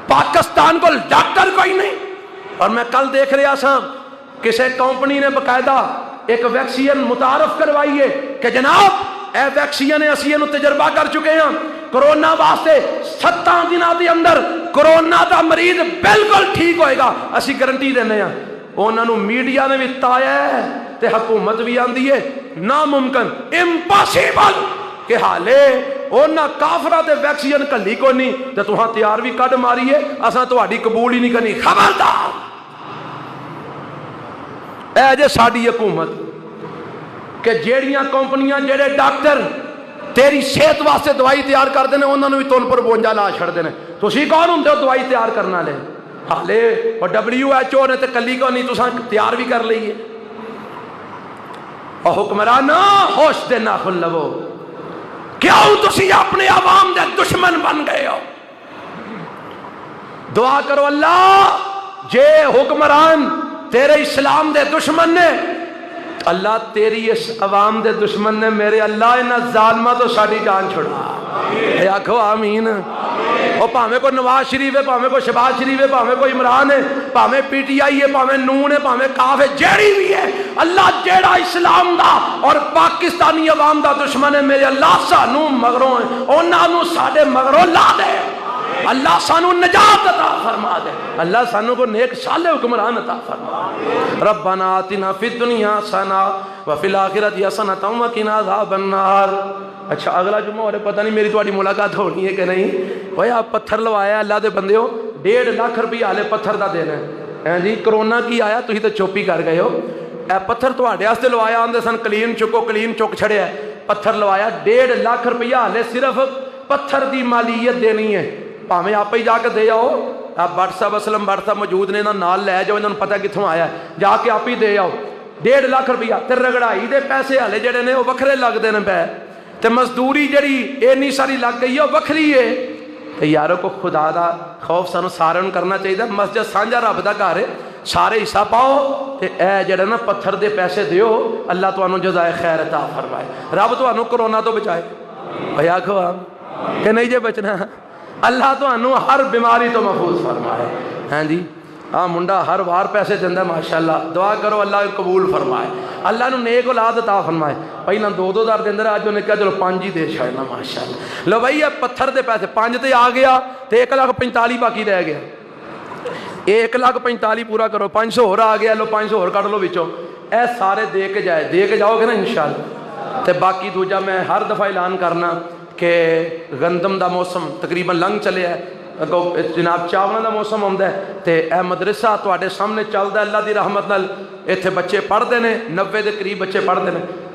پاکستان کو ڈاکٹر کوئی نہیں. اور میں کل دیکھ رہا سا کسی کمپنی نے باقاعدہ ایک ویکسین متعارف کروائی ہے کہ جناب اے ویکسین اسی انہوں تجربہ کر چکے ہیں, کرونا واسطے 7 دنوں دے اندر کرونا دا مریض بالکل ٹھیک ہوئے گا, اسی گارنٹی دینے ہیں. انہوں نے میڈیا نے بھی تایا ہے تے حکومت بھی آندی ہے ناممکن, امپاسیبل, کہ حالے اونا کافرہ دے ویکسین کلی کو نہیں تے توہاں تیار بھی کڈ ماری ہے, اساں تہاڈی قبول ہی نہیں کرنی. خبردار اے جے ساڈی حکومت کہ جیڑیاں کمپنیاں جیڑے ڈاکٹر تیری صحت واسطے دوائی تیار کر دینے انہوں نے بھی تون پر 52 لا چھڑ دینے. تسی کون ہوندے ہو دوائی تیار کرنا لے؟ حالے اور WHO نے تے کلی کو نہیں تساں تیار بھی کر لئیے. اور حکمرانا ہوش دے ناخن لو, کیوں تسی اپنے عوام دے دشمن بن گئے ہو؟ دعا کرو اللہ جے حکمران تیرے اسلام دے دشمن نے, اللہ تیری اس عوام دے دشمن نے, میرے اللہ انہاں ظالمہ تو ساڑی جان چھڑا. اے آکھو آمین. اور پاہمیں کو نواز شریف ہے, پاہمیں کو شہباز شریف ہے, پاہمیں کو عمران ہے, پاہمیں PTI ہے, پاہمیں نون ہے, پاہمیں کاف ہے, جیڑی بھی ہے, اللہ جیڑا اسلام دا اور پاکستانی عوام دا دشمن ہے, میرے اللہ سانو مغروں ہیں, انہاں نو ساڑے مغروں لا دے. اللہ سانو نجات عطا فرما دے, اللہ سانو کو نیک صالح حکمران عطا فرما. ربنا آتنا فی الدنیا حسنہ وفی الآخرۃ حسنۃ وقنا عذاب النار. اچھا اگلا جمعہ اور پتہ نہیں میری تواڈی ملاقات ہونی ہے کہ نہیں. اوے آپ پتھر لوایا اللہ دے بندیو, 1.5 لاکھ روپیہ ہالے پتھر دا دینا ہے جی. کرونا کی آیا تسی تے چوپی کر گئے ہو. اے پتھر تواڈے واسطے لوایا, آندے سن کلین چکو, کلین چک چھڑیا, پتھر لوایا 1.5 لاکھ روپیہ ہالے صرف پتھر دی مالیت دینی ہے. پاویں آپ ہی جا کے دے آؤ, آپ بٹ صاحب اسلم بٹ صاحب موجود نے, نال لے جاؤ, انہوں نے پتہ کتھوں آیا ہے, جا کے آپ ہی دے آؤ. 1.5 لاکھ روپیہ تے رگڑائی دے پیسے ہالے جڑے نے وہ وکھرے لگ دے نے پے, تے مزدوری جڑی اینی ساری لگ گئی ہے وہ وکھری ہے. تے یارو کو خدا دا خوف سانو سارن کرنا چاہیے. مسجد سانجا رب دا گھر ہے, سارے حصہ پاؤ تے اے جڑے نا پتھر دے پیسے دیو, اللہ تانوں جزائے خیر عطا فرمائے, رب تانوں کرونا تو بچائے. بھیا کھو کہ نہیں جے بچنا, اللہ تو انہوں ہر بیماری تو محفوظ فرمائے. ہاں جی ہاں منڈا ہر وار پیسے دیندہ ماشاءاللہ, دعا کرو اللہ قبول فرمائے, اللہ نے نیک اولاد عطا فرمائے. پہلا 2,000 دیندے, آج انہیں کہا چلو 5 ہی دے چھڑنا ماشاءاللہ. لو بھائی یہ پتھر دے پیسے 5 تے آ گیا تے 1,45,000 باقی رہ گیا. 1,45,000 پورا کرو, 500 اور آ گیا, لو 500 اور کٹ لو بچوں, اے سارے دے کے جاؤ گے نا انشاءاللہ. تے باقی دوجا میں ہر دفعہ اعلان کرنا کہ گندم دا موسم تقریباً لنگ چلے ہے, جناب چاولاں دا موسم ہوندا ہے, تے اے مدرسہ تواڈے سامنے چلدا ہے اللہ دی رحمت نال. ایتھے بچے پڑھدے نے, 90 دے قریب بچے پڑھدے نے.